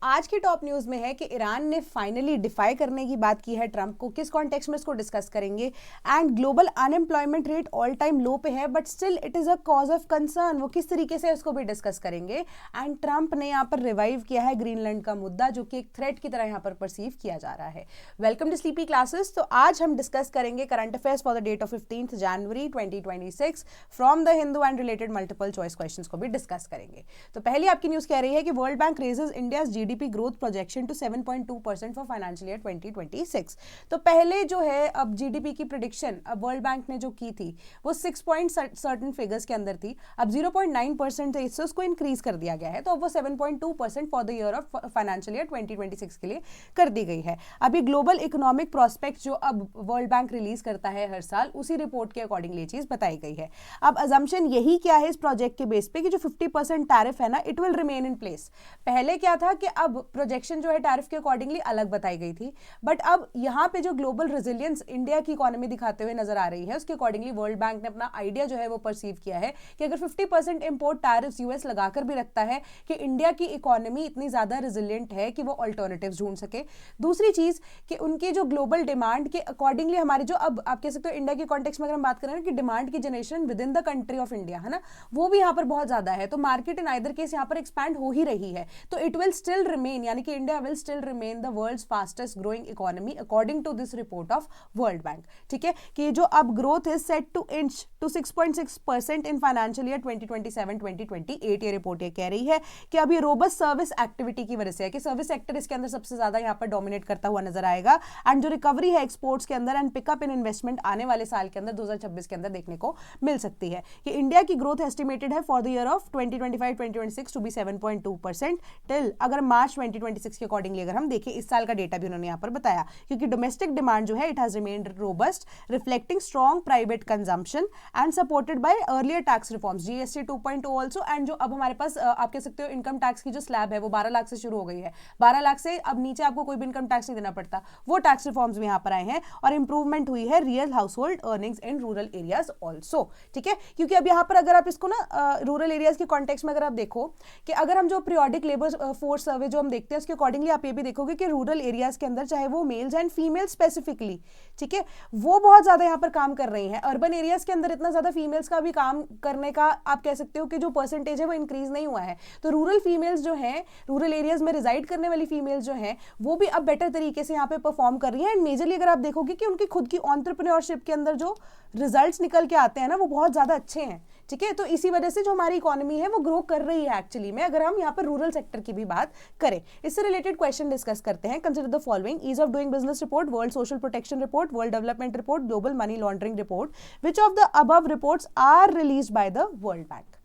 आज की top news में है कि ईरान ने फाइनली डिफाई करने की बात की है ट्रंप को। किस कॉन्टेक्स्ट में इसको डिस्कस करेंगे। And global unemployment rate all time low पे है, but still it is a cause of concern. वो किस तरीके से इसको भी डिस्कस करेंगे। एंड ट्रंप ने यहाँ पर रिवाइव किया है ग्रीनलैंड का मुद्दा, जो कि एक थ्रेट की तरह यहाँ पर परसीव किया जा रहा है। Welcome to sleepy classes. तो आज हम डिस्कस करेंगे current affairs for the date of 15 January 2026 from the Hindu and related multiple choice questions को भी डिस्कस करेंगे। तो पहली आपकी न्यूज कह रही है कि world bank raises India's GDP growth projection to 7.2% for financial year 2026। तो पहले जो है अब जीडीपी की प्रेडिक्शन अब वर्ल्ड बैंक ने जो की थी वो 6 पॉइंट सर्टन फिगर्स के अंदर थी। अब 0.9% थे, इससे उसको इंक्रीज कर दिया गया है। तो अब वो 7.2% for the year of financial year 2026 के लिए कर दी गई है। अभी ग्लोबल इकोनॉमिक प्रोस्पेक्ट जो अब वर्ल्ड बैंक रिलीज करता है हर साल, उसी रिपोर्ट के अकॉर्डिंगली ये चीज बताई गई है। अब अजम्पशन यही क्या है इस प्रोजेक्ट के बेस पे कि जो 50% टैरिफ है ना, it will remain in place. पहले क्या था कि अब प्रोजेक्शन जो है टैरिफ के अकॉर्डिंगली अलग बताई गई थी, बट अब यहाँ पे जो ग्लोबल रेजिलियंस इंडिया की इकोनॉमी दिखाते हुए नजर आ रही है, उसके अकॉर्डिंगली वर्ल्ड बैंक ने अपना आइडिया जो है वो परसीव किया है कि अगर 50% इंपोर्ट टैरिफ्स यूएस लगाकर भी रखता है कि इंडिया की इकोनॉमी इतनी ज्यादा रेजिलियंट है कि वो अल्टरनेटिव्स ढूंढ सके। दूसरी चीज कि उनकी जो ग्लोबल डिमांड के अकॉर्डिंगली हमारे जो अब आप कह सकते हो इंडिया के कॉन्टेक्स्ट में अगर हम बात करें कि डिमांड की generation with in the country of India है ना, वो भी यहाँ पर बहुत ज्यादा है। तो मार्केट इन आइदर केस यहाँ पर एक्सपैंड हो ही रही है। तो इट विल स्टिल रिमेन, यानी कि India will still remain the world's fastest growing economy according to this report of world bank. ठीक है, कि जो अब growth is set to inch to 6.6% in financial year 2027-2028। ये रिपोर्ट ये कह रही है कि अभी रोबस्ट सर्विस एक्टिविटी की वजह से है कि सर्विस सेक्टर इसके अंदर सबसे ज्यादा यहाँ पर डोमिनेट करता हुआ नजर आएगा। एंड जो रिकवरी है एक्सपोर्ट्स के अंदर एंड पिकअप इन इन्वेस्टमेंट आने वाले साल के अंदर 2026 के अंदर देखने को मिल सकती है। कि इंडिया की ग्रोथ एस्टिमेटेड है for the year of 2025-2026 to be 7.2% till अगर मार्च 2026 के अकॉर्डिंगली अगर हम देखें, इस साल का डेटा भी उन्होंने यहाँ पर बताया। क्योंकि डोमेस्टिक डिमांड जो है it has remained robust reflecting strong private consumption and supported by earlier tax reforms GST 2.0 also. And जो अब हमारे पास आप कह सकते हो इनकम टैक्स की जो स्लैब है वो 12 लाख से शुरू हो गई है। 12 लाख से अब नीचे आपको कोई भी इनकम टैक्स नहीं देना पड़ता, वो टैक्स रिफॉर्म्स भी यहाँ पर आए हैं। और इंप्रूवमेंट हुई है real house hold earnings in rural areas also. ठीक है, क्योंकि अब यहाँ पर अगर आप इसको ना रूरल एरियाज के कॉन्टेक्स्ट में अगर आप देखो कि अगर हम जो पीरियोडिक लेबर फोर्स सर्वे जो हम देखते हैं उसके अकॉर्डिंगली आप ये भी देखोगे कि रूरल एरियाज के अंदर चाहे वो मेल्स एंड फीमेल्स स्पेसिफिकली, ठीक है, वो बहुत ज्यादा यहाँ पर काम कर रही हैं। अर्बन एरियाज के अंदर इतना ज्यादा फीमेल्स का भी काम करने का आप कह सकते हो कि जो परसेंटेज है वो इंक्रीज नहीं हुआ है। तो रूरल फीमेल्स जो हैं, रूरल एरियाज में रिजाइड करने वाली फीमेल्स जो हैं, वो भी अब बेटर तरीके से यहाँ पे परफॉर्म कर रही है। एंड मेजरली अगर आप देखोगे कि उनकी खुद की एंटरप्रेन्योरशिप के अंदर जो रिजल्ट्स निकल के आते हैं ना, वो बहुत ज्यादा अच्छे हैं। ठीक है, तो इसी वजह से जो हमारी इकोनॉमी है वो ग्रो कर रही है एक्चुअली में, अगर हम यहाँ पर रूरल सेक्टर की भी बात करें। इससे रिलेटेड क्वेश्चन डिस्कस करते हैं। Consider the following: ease of doing business report, world social protection report, world development report, global money laundering report. Which of the above reports are released by the world bank?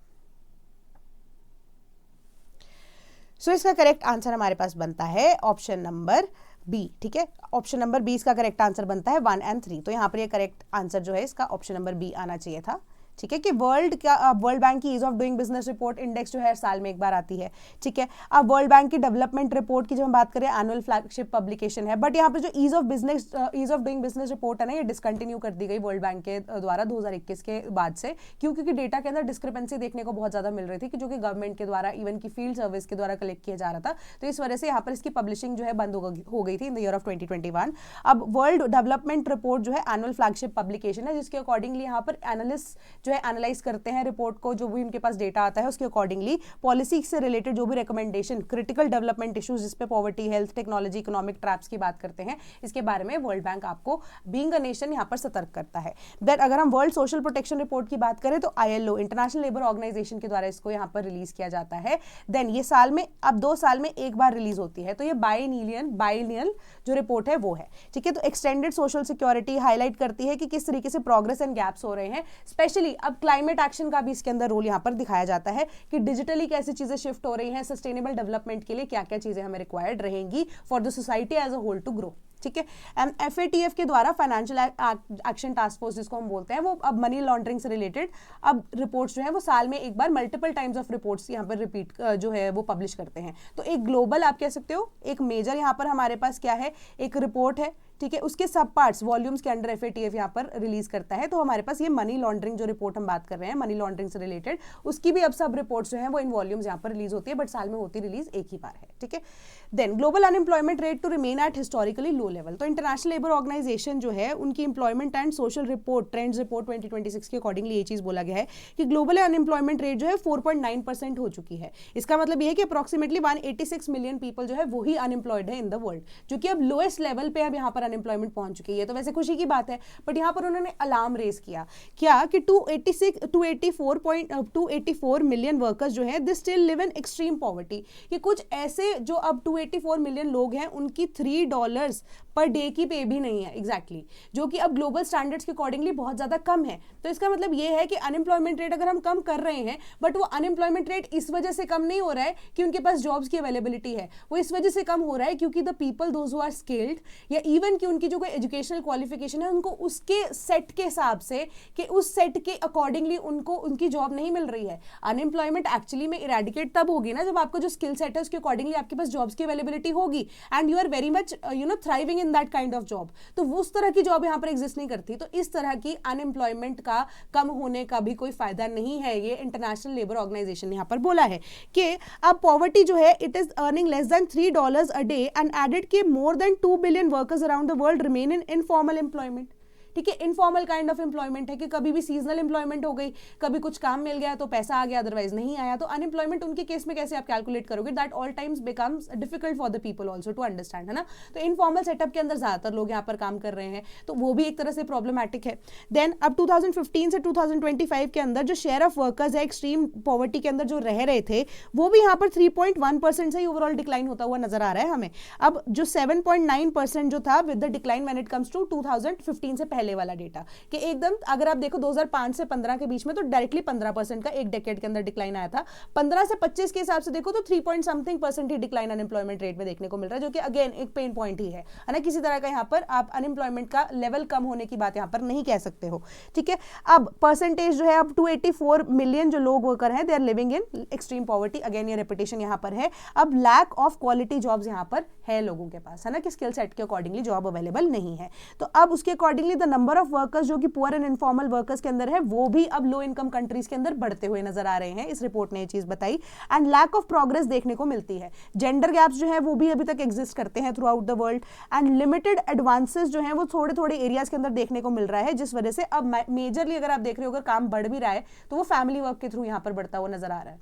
So इसका correct answer हमारे पास बनता है option number B. ठीक है, option number B इसका correct answer बनता है 1 और 3। तो यहाँ पर ये करेक्ट आंसर जो है इसका ऑप्शन नंबर बी आना चाहिए था। ठीक है, कि वर्ल्ड बैंक की ease of doing business report index जो है साल में एक बार आती है। ठीक है, अब वर्ल्ड बैंक की डेवलपमेंट रिपोर्ट की जब हम बात करें एनुअल फ्लैगशिप पब्लिकेशन है, बट यहाँ पे जो ease of doing business report है ना, ये डिसकंटिन्यू कर दी गई वर्ल्ड बैंक के द्वारा 2021 के बाद से। क्योंकि डेटा के अंदर डिस्क्रिपेंसी देखने को बहुत ज्यादा मिल रही थी कि जो कि गवर्नमेंट के द्वारा इवन की फील्ड सर्विस के द्वारा कलेक्ट किया जा रहा था। तो इस वजह से यहाँ पर इसकी पब्लिशिंग जो है बंद हो गई थी इन द ईयर ऑफ 2021। अब वर्ल्ड डेवलपमेंट रिपोर्ट जो है एनुअल फ्लैगशिप पब्लिकेशन है, जिसके अकॉर्डिंगली यहाँ पर एनालिस्ट जो है एनालाइज करते हैं रिपोर्ट को, जो भी उनके पास डेटा आता है उसके अकॉर्डिंगली पॉलिसी से रिलेटेड जो भी रिकमेंडेशन, क्रिटिकल डेवलपमेंट इश्यूज जिसपे poverty, health, technology, economic traps की बात करते हैं, इसके बारे में वर्ल्ड बैंक आपको बीइंग अ नेशन यहाँ पर सतर्क करता है। दैट अगर हम वर्ल्ड सोशल प्रोटेक्शन रिपोर्ट की बात करें तो ILO इंटरनेशनल लेबर ऑर्गेनाइजेशन के द्वारा इसको यहाँ पर रिलीज किया जाता है। देन ये साल में अब 2 साल में एक बार रिलीज होती है। तो ये बाइनियल जो रिपोर्ट है वो है। ठीक है, तो एक्सटेंडेड सोशल सिक्योरिटी हाईलाइट करती है कि किस तरीके से प्रोग्रेस एंड गैप्स हो रहे हैं। स्पेशली अब क्लाइमेट एक्शन का भी इसके अंदर रोल यहाँ पर दिखाया जाता है कि डिजिटली कैसी चीजें शिफ्ट हो रही हैं, सस्टेनेबल डेवलपमेंट के लिए क्या क्या चीजें हमें रिक्वायर्ड रहेंगी for the society as a whole to grow. ठीक है, एंड FATF के द्वारा फाइनेंशियल एक्शन टास्क फोर्स जिसको हम बोलते हैं, वो अब मनी लॉन्ड्रिंग से रिलेटेड अब रिपोर्ट्स जो है वो साल में एक बार मल्टीपल टाइम्स ऑफ रिपोर्ट्स यहाँ पर रिपीट जो है वो पब्लिश करते हैं। तो एक ग्लोबल आप कह सकते हो एक मेजर यहाँ पर हमारे पास क्या है, एक रिपोर्ट है। ठीक है, उसके सब पार्ट्स वॉल्यूम्स के अंडर FATF यहाँ पर रिलीज करता है। तो हमारे पास ये मनी लॉन्ड्रिंग जो रिपोर्ट हम बात कर रहे हैं, मनी लॉन्ड्रिंग से रिलेटेड, उसकी भी अब सब रिपोर्ट्स जो है वो इन वॉल्यूम्स यहाँ पर रिलीज होती है, बट साल में होती रिलीज एक ही बार है, ठीक है। Then global unemployment rate to remain at historically low level. तो इंटरनेशनल लेबर ऑर्गेनाइजेशन जो है उनकी employment and social report, trends report 2026 के अकॉर्डिंगली ये चीज बोला गया है कि ग्लोबल अनएम्प्लॉयमेंट रेट जो है 4.9% हो चुकी है। इसका मतलब ये है कि अप्रोक्सीमेटली 186 मिलियन पीपल जो है वही अनएम्प्लॉयड है इन द वर्ल्ड, जो कि अब लोएस्ट लेवल पे अब यहाँ पर अनएम्प्लॉयमेंट पहुंच चुकी है। तो वैसे खुशी की बात है, बट यहाँ पर उन्होंने अलार्म रेज किया क्या कि 284 मिलियन वर्कर्स जो है they still live in extreme poverty, कि कुछ ऐसे जो अब 284 मिलियन लोग हैं उनकी $3 पर डे की पे भी नहीं है एग्जैक्टली, जो कि अब ग्लोबल स्टैंडर्ड्स के अकॉर्डिंगली बहुत ज्यादा कम है। तो इसका मतलब ये है कि अनएम्प्लॉयमेंट रेट अगर हम कम कर रहे हैं, बट वो अनएम्प्लॉयमेंट रेट इस वजह से कम नहीं हो रहा है कि उनके पास जॉब्स की अवेलेबिलिटी है, वो इस वजह से कम हो रहा है क्योंकि the people those who are skilled, या इवन कि उनकी जो कोई एजुकेशनल क्वालिफिकेशन है उनको उसके सेट के हिसाब से, कि उस सेट के अकॉर्डिंगली उनको उनकी जॉब नहीं मिल रही है। अनएम्प्लॉयमेंट एक्चुअली में इरेडिकेट तब होगी ना जब आपका जो स्किल सेट है उसके अकॉर्डिंगली आपके पास जॉब्स की अवेलेबिलिटी होगी and you are very much thriving in that kind of job. तो उस तरह की जॉब यहाँ पर एग्जिस्ट नहीं करती। तो इस तरह की अनएम्प्लॉयमेंट का कम होने का भी कोई फायदा नहीं है, ये इंटरनेशनल लेबर ऑर्गेनाइजेशन ने यहाँ पर बोला है कि अब पॉवर्टी जो है it is earning less than $3 a day and added के more than 2 billion workers around the world remain in informal employment. ठीक है, इनफॉर्मल काइंड ऑफ एम्प्लॉयमेंट है कि कभी भी सीजनल एम्प्लॉयमेंट हो गई, कभी कुछ काम मिल गया तो पैसा आ गया, अदरवाइज नहीं आया। तो अनएम्प्लॉयमेंट उनके केस में कैसे आप कैलकुलेट करोगे, that all times becomes difficult for the people also to understand, है ना। तो इनफॉर्मल सेटअप के अंदर ज्यादातर लोग यहाँ पर काम कर रहे हैं, तो वो भी एक तरह से प्रॉब्लमैटिक है। देन अब 2015 से 2025 के अंदर जो शेयर ऑफ वर्कर्स है एक्सट्रीम पॉवर्टी के अंदर जो रह रहे थे, वो भी यहाँ पर 3.1% से ही ओवरऑल डिक्लाइन होता हुआ नजर आ रहा है हमें। अब जो 7.9% जो था with the decline when it comes to 2015 से पहले वाला डेटा, कि एकदम अगर आप देखो 2005 से 15 के बीच में तो डायरेक्टली 15% का एक डेकेड के अंदर डिक्लाइन आया था। 15 से 25 के हिसाब से देखो तो 3% ही डिक्लाइन अनएम्प्लॉयमेंट रेट में देखने को मिल रहा है, जो कि अगेन एक पेन पॉइंट ही है ना। किसी तरह का यहाँ पर आप अनएम्प्लॉयमेंट का लेवल कम होने की बात यहाँ पर नहीं कह सकते हो, ठीक है। अब परसेंटेज जो है अब 284 मिलियन जो लोग वर्कर हैं they are living in extreme poverty, again ये रिपीटेशन यहाँ पर है। अब लैक ऑफ क्वालिटी जॉब्स यहाँ पर है लोगों के पास, है ना, कि स्किल सेट के अकॉर्डिंगली जॉब अवेलेबल नहीं है। तो अब उसके accordingly the number of workers जो कि पुअर एंड इनफॉर्मल वर्कर्स के अंदर है वो भी अब लो इनकम कंट्रीज के अंदर बढ़ते हुए नजर आ रहे हैं, इस रिपोर्ट ने ये चीज बताई। एंड लैक ऑफ प्रोग्रेस देखने को मिलती है, जेंडर गैप्स जो है वो भी अभी तक एग्जिस्ट करते हैं through out the world, and limited advances जो है वो थोड़े थोड़े एरियाज के अंदर देखने को मिल रहा है, जिस वजह से अब मेजरली अगर आप देख रहे हो अगर काम बढ़ भी रहा है तो वो फैमिली वर्क के थ्रू यहाँ पर बढ़ता हुआ नजर आ रहा है,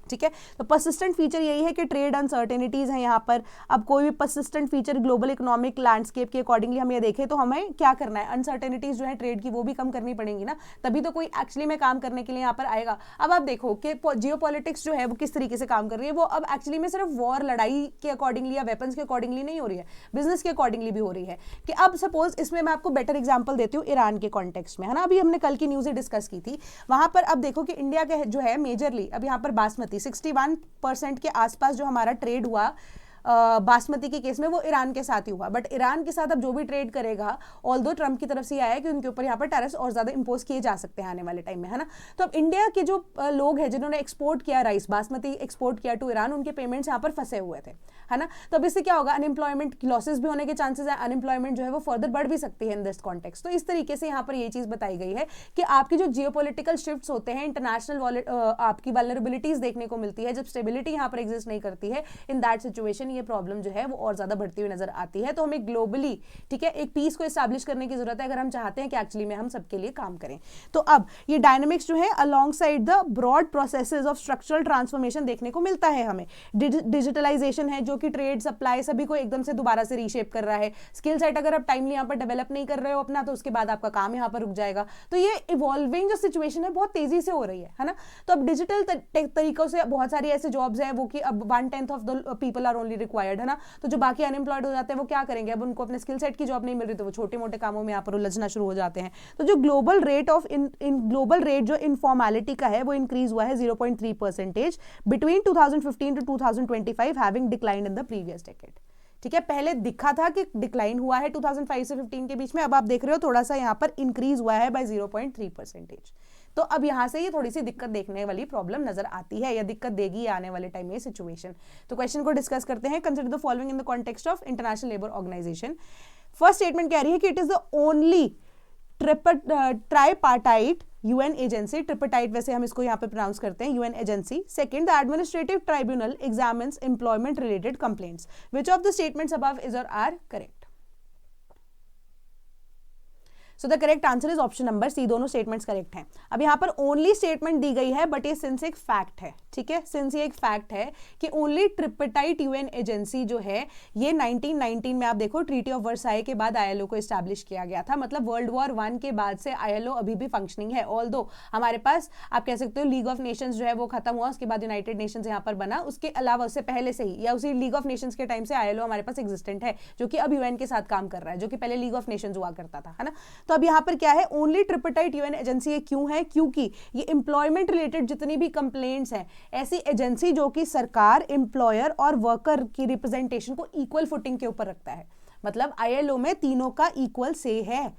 ठीक है। तो परसिस्टेंट फीचर यही है कि ट्रेड अनसर्टेनिटीज है यहाँ पर। अब कोई भी persistent feature global economic landscape के अकॉर्डिंगली हम ये देखें तो हमें क्या करना है, अनसर्टेनिटीज जो है ट्रेड की वो भी कम करनी पड़ेंगी ना, तभी तो कोई एक्चुअली में काम करने के लिए यहाँ पर आएगा। अब आप देखो कि जियोपॉलिटिक्स जो है वो किस तरीके से काम कर रही है, वो अब एक्चुअली में सिर्फ वॉर लड़ाई के अकॉर्डिंगली या वेपन्स के अकॉर्डिंगली नहीं हो रही है, बिजनेस के अकॉर्डिंगली भी हो रही है। कि अब सपोज इसमें मैं आपको बेटर एग्जाम्पल देती हूँ ईरान के कॉन्टेक्स्ट में, है ना। अभी हमने कल की न्यूज़ डिस्कस की थी, वहां पर अब देखो कि इंडिया के जो है मेजरली अब यहाँ पर बासमती 61% के आसपास जो हमारा ट्रेड हुआ बासमती के केस में वो ईरान के साथ ही हुआ। बट ईरान के साथ अब जो भी ट्रेड करेगा, ऑल्दो ट्रम्प की तरफ से आया है कि उनके ऊपर यहाँ पर टैरिफ्स और ज्यादा इंपोज किए जा सकते हैं आने वाले टाइम में, है ना। तो अब इंडिया के जो लोग हैं जिन्होंने एक्सपोर्ट किया राइस बासमती एक्सपोर्ट किया टू ईरान, उनके पेमेंट्स यहाँ पर फंसे हुए थे, है ना। तो अब इससे क्या होगा, अनएम्प्लॉयमेंट लॉसेस भी होने के चांसेस है, अनएम्प्लॉयमेंट जो है वो फर्दर बढ़ भी सकती है इन दिस कॉन्टेक्स्ट। तो इस तरीके से यहाँ पर ये चीज बताई गई है कि आपके जो जियोपॉलिटिकल शिफ्ट्स होते हैं, इंटरनेशनल आपकी वल्नरेबिलिटीज देखने को मिलती है, जब स्टेबिलिटी यहाँ पर एग्जिस्ट नहीं करती है, इन दैट सिचुएशन ये प्रॉब्लम जो है वो और ज्यादा बढ़ती हुई नजर आती है। तो हमें ग्लोबली, ठीक है, एक पीस को एस्टैब्लिश करने की जरूरत है अगर हम चाहते हैं कि एक्चुअली में हम सबके लिए काम करें। तो अब ये डायनामिक्स जो है alongside the broad processes of structural transformation देखने को मिलता है हमें। डिजिटलाइजेशन है जो कि ट्रेड सप्लाई सभी को एकदम से दोबारा से रीशेप कर रहा है। स्किल सेट अगर आप टाइमली यहाँ पर डेवलप नहीं कर रहे हो अपना, तो उसके बाद आपका काम यहाँ पर रुक जाएगा। तो ये इवॉल्विंग जो सिचुएशन है बहुत तेजी से हो रही है ना। तो अब डिजिटल तरीकों से बहुत सारी ऐसे जॉब्स है वो कि अब 1/10 of the people are only required, है ना। तो जो बाकी अनएम्प्लॉयड हो जाते हैं वो क्या करेंगे, अब उनको अपने स्किल सेट की जॉब नहीं मिल रही तो वो छोटे मोटे कामों में यहाँ पर उलझना शुरू हो जाते हैं। तो जो ग्लोबल रेट जो इनफॉर्मेलिटी का है वो इंक्रीज हुआ है 0.3% between 2015 to 2025 having declined in the previous decade. ठीक है, पहले दिखा था कि डिक्लाइन हुआ है 2005 से 15 के बीच में, अब आप देख रहे हो थोड़ा सा यहाँ पर इंक्रीज हुआ है बाय 0.3%। तो अब यहाँ से ये थोड़ी सी दिक्कत देखने वाली प्रॉब्लम नजर आती है, या दिक्कत देगी आने वाले टाइम में सिचुएशन। तो क्वेश्चन को डिस्कस करते हैं। Consider the following in the context of international labour organisation. First statement कह रही है कि it is the only tripartite UN agency, tripartite वैसे हम इसको यहाँ पे प्रोनाउंस करते हैं, UN agency. Second, the administrative tribunal examines employment related complaints. Which of the statements above is or are correct? So the correct answer is option number C, दोनों statements correct हैं। अब यहाँ पर ओनली स्टेटमेंट दी गई है, but ये since एक fact है, ठीक है, सिंस ये एक फैक्ट है कि ओनली ट्रिपटाइट यूएन एजेंसी जो है ये 1919 में आप देखो ट्रीटी ऑफ वर्साई के बाद आईएलओ को एस्टैब्लिश किया गया था। मतलब वर्ल्ड वॉर 1 के बाद से आईएलओ अभी भी फंक्शनिंग है। ऑल्दो हमारे पास आप कह सकते हो लीग ऑफ नेशंस जो है वो खत्म हुआ, उसके बाद यूनाइटेड नेशंस यहाँ पर बना, उसके अलावा उससे पहले से ही या उसी लीग ऑफ नेशंस के टाइम से आईएलओ हमारे पास एग्जिस्टेंट है, जो कि अब यूएन के साथ काम कर रहा है, जो कि पहले लीग ऑफ नेशंस हुआ करता था, है ना। तो अब यहाँ पर क्या है, ओनली ट्रिपटाइट यूएन एजेंसी है। क्यों है? क्योंकि ये एम्प्लॉयमेंट रिलेटेड जितनी भी कंप्लेंट्स हैं, ऐसी एजेंसी जो कि सरकार, एम्प्लॉयर और वर्कर की रिप्रेजेंटेशन को इक्वल फुटिंग के ऊपर रखता है। मतलब आईएलओ में तीनों का इक्वल से है।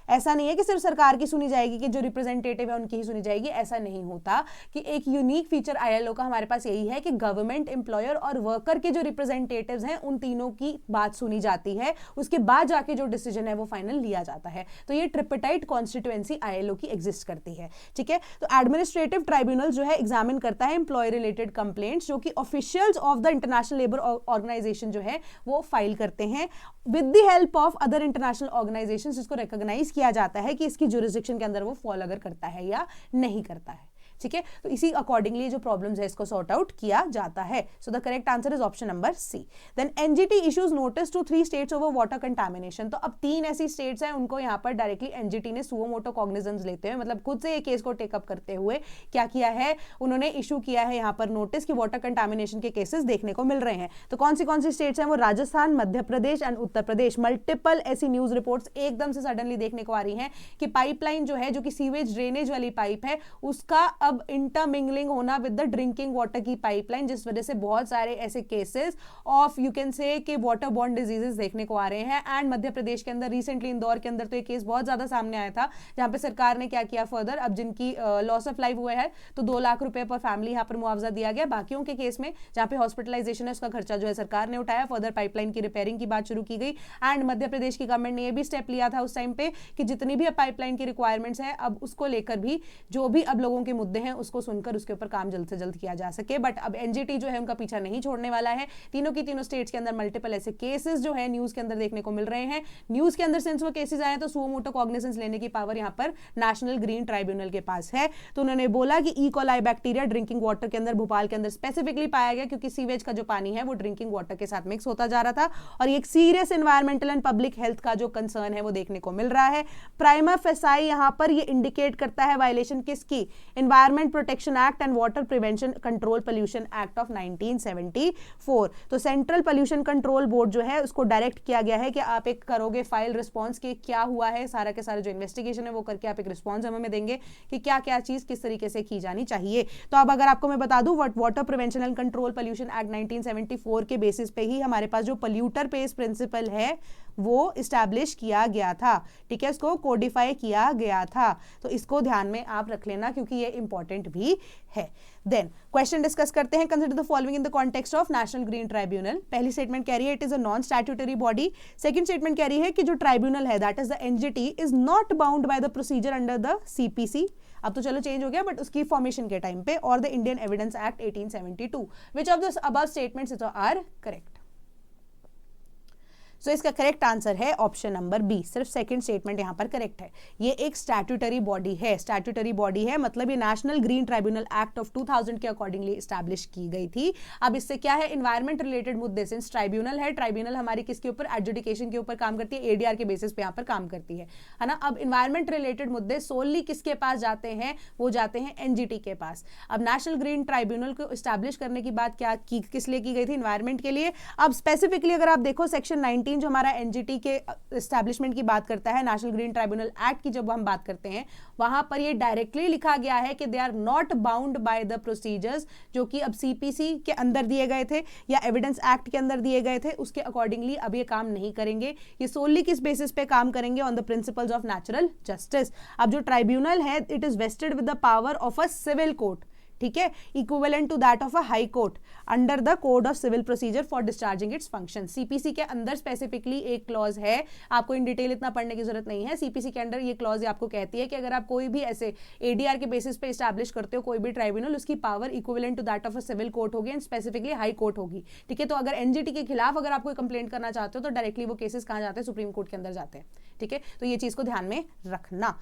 ऐसा नहीं है कि सिर्फ सरकार की सुनी जाएगी, कि जो रिप्रेजेंटेटिव है उनकी ही सुनी जाएगी, ऐसा नहीं होता। कि एक यूनिक फीचर आईएलओ का हमारे पास यही है कि गवर्नमेंट, एम्प्लॉयर और वर्कर के जो रिप्रेजेंटेटिव्स हैं उन तीनों की बात सुनी जाती है, उसके बाद जाके जो डिसीजन है वो फाइनल लिया जाता है। तो ये ट्रिपटाइट कॉन्स्टिट्यूएंसी आईएलओ की एग्जिस्ट करती है, ठीक है। तो एडमिनिस्ट्रेटिव ट्राइब्यूनल जो है एग्जामिन करता है एम्प्लॉय रिलेटेड कंप्लेंट्स, जो कि officials of the international labour organization जो है वो फाइल करते हैं with the help of other international organization, जिसको रिकॉग्नाइज किया जाता है कि इसकी जुरिसडिक्शन के अंदर वो फॉल अगर करता है या नहीं करता है, ठीक है। तो इसी अकॉर्डिंगली जो प्रॉब्लम्स है इसको सॉर्ट आउट किया जाता है। So the correct answer is option number C. Then NGT issues notice to 3 states over water contamination. तो अब 3 ऐसी स्टेट्स हैं, उनको यहाँ पर डायरेक्टली एनजीटी ने सुओ मोटो कॉग्निजेंस लेते हुए, मतलब खुद से ये केस को टेकअप करते हुए क्या किया है, उन्होंने इशू किया है यहाँ पर नोटिस कि वाटर कंटामिनेशन के केसेस देखने को मिल रहे हैं। तो कौन सी स्टेट्स हैं वो? राजस्थान, मध्य प्रदेश एंड उत्तर प्रदेश। मल्टीपल ऐसी न्यूज रिपोर्ट्स एकदम से सडनली देखने को आ रही हैं कि पाइपलाइन जो है, जो कि सीवेज ड्रेनेज वाली पाइप है, उसका अब इंटरमिंगलिंग होना विद द ड्रिंकिंग वाटर की पाइपलाइन, जिस वजह से बहुत सारे ऐसे cases of you can say कि वाटर बॉर्न डिजीजेस देखने को आ रहे हैं। एंड मध्य प्रदेश के अंदर रिसेंटली इंदौर के अंदर तो एक केस बहुत ज्यादा सामने आया था, जहां पे सरकार ने क्या किया फर्दर, अब जिनकी लॉस ऑफ लाइफ हुआ है तो 2 लाख रुपए पर फैमिली यहाँ पर मुआवजा दिया गया। बाकियों के केस में जहां पे हॉस्पिटलाइजेशन है उसका खर्चा जो है सरकार ने उठाया। फर्दर पाइपलाइन की रिपेयरिंग की बात शुरू की गई। एंड मध्य प्रदेश की गवर्नमेंट ने यह भी स्टेप लिया था उस टाइम पे कि जितनी भी पाइपलाइन की रिक्वायरमेंट्स है, अब उसको लेकर भी जो भी अब लोगों के मुद्दे हैं उसको सुनकर उसके ऊपर काम जल्द से जल्द किया जा सके। बट अब एनजीटी जो है उनका पीछा नहीं छोड़ने वाला है। तीनों की तीनों स्टेट्स के अंदर मल्टीपल ऐसे केसेस जो है न्यूज के अंदर देखने को मिल रहे हैं। न्यूज के अंदर सिंस वो केसेस आए तो सुओ मोटो कॉग्निजेंस लेने की पावर यहाँ पर नेशनल ग्रीन ट्राइब्यूनल के पास है। तो उन्होंने बोला कि E coli bacteria drinking water के अंदर भोपाल के अंदर स्पेसिफिकली पाया गया, क्योंकि सीवेज का जो पानी है वो ड्रिंकिंग वाटर के साथ मिक्स होता जा रहा था, और ये एक serious environmental and public health का जो कंसर्न है वो देखने को मिल रहा है। प्राइमा फेसाई यहाँ पर ये इंडिकेट करता है वायलेशन किसकी? Environment protection act and water prevention control pollution act of 1974। तो सेंट्रल पोल्यूशन कंट्रोल बोर्ड जो है उसको डायरेक्ट किया गया है कि आप एक करोगे फाइल रिस्पॉन्स के क्या हुआ है, सारा के सारा जो इन्वेस्टिगेशन है वो करके आप एक रिस्पॉन्स हमें देंगे कि क्या क्या चीज किस तरीके से की जानी चाहिए। तो अब अगर आपको मैं बता दूं, water prevention and control pollution act 1974 के बेसिस पे ही हमारे पास जो पोल्यूटर पेस प्रिंसिपल है वो इस्टेब्लिश किया गया था, ठीक है, इसको कोडिफाई किया गया था। तो इसको ध्यान में आप रख लेना क्योंकि ये इंपॉर्टेंट भी है। देन क्वेश्चन डिस्कस करते हैं। Consider the following in the context of national green tribunal. पहली स्टेटमेंट कह रही है it is a non statutory body. Second statement कह रही है कि जो ट्राइब्यूनल है that is the NGT is not bound by the procedure under the CPC. अब तो चलो चेंज हो गया, बट उसकी फॉर्मेशन के टाइम पे, और the Indian evidence act 1872। Which of the above statements are correct? So इसका करेक्ट आंसर है ऑप्शन नंबर बी। सिर्फ सेकंड स्टेटमेंट यहां पर करेक्ट है। ये एक स्टैट्यूटरी बॉडी है। स्टैट्यूटरी बॉडी है मतलब ये national green tribunal act of 2000 के अकॉर्डिंगली एस्टैब्लिश की गई थी। अब इससे क्या है, एनवायरमेंट रिलेटेड मुद्दे, सिंस ट्राइब्यूनल है, ट्राइब्यूनल हमारी किसके ऊपर, एडजुडिकेशन के ऊपर काम करती है, एडीआर के बेसिस पे यहाँ पर काम करती है ना। अब एनवायरमेंट रिलेटेड मुद्दे सोनली किसके पास जाते हैं, वो जाते हैं एनजीटी के पास। अब नेशनल ग्रीन ट्राइब्यूनल को एस्टैब्लिश करने की बात क्या किस लिए की गई थी, एनवायरमेंट के लिए। अब स्पेसिफिकली अगर आप देखो सेक्शन 19 अगेन जो हमारा एनजीटी के एस्टैब्लिशमेंट की बात करता है, नेशनल ग्रीन ट्राइब्यूनल एक्ट की जब हम बात करते हैं, वहां पर ये डायरेक्टली लिखा गया है कि they are not bound by the procedures जो कि अब सीपीसी के अंदर दिए गए थे या एविडेंस एक्ट के अंदर दिए गए थे, उसके अकॉर्डिंगली अब ये काम नहीं करेंगे। ये सोनली किस बेसिस पे काम करेंगे? On the principles of natural justice. अब जो ट्राइब्यूनल है, it is vested with the power of a civil court, ठीक है, equivalent to that of a high court under the code of civil procedure for discharging its function. CPC के अंदर specifically एक clause है, आपको in detail इतना पढ़ने की जरूरत नहीं है। सीपीसी के अंदर ये क्लॉज आपको कहती है कि अगर आप कोई भी ऐसे एडीआर के बेसिस पे एस्टैब्लिश करते हो कोई भी ट्राइब्यूनल, उसकी power equivalent to that of a civil court होगी एंड स्पेसिफिकली हाई कोर्ट होगी, ठीक है। तो अगर एनजीटी के खिलाफ अगर आप कोई कंप्लेंट करना चाहते हो तो डायरेक्टली वो केसेस कहां जाते हैं? सुप्रीम कोर्ट के अंदर जाते हैं, ठीक है। तो ये चीज को ध्यान में रखना।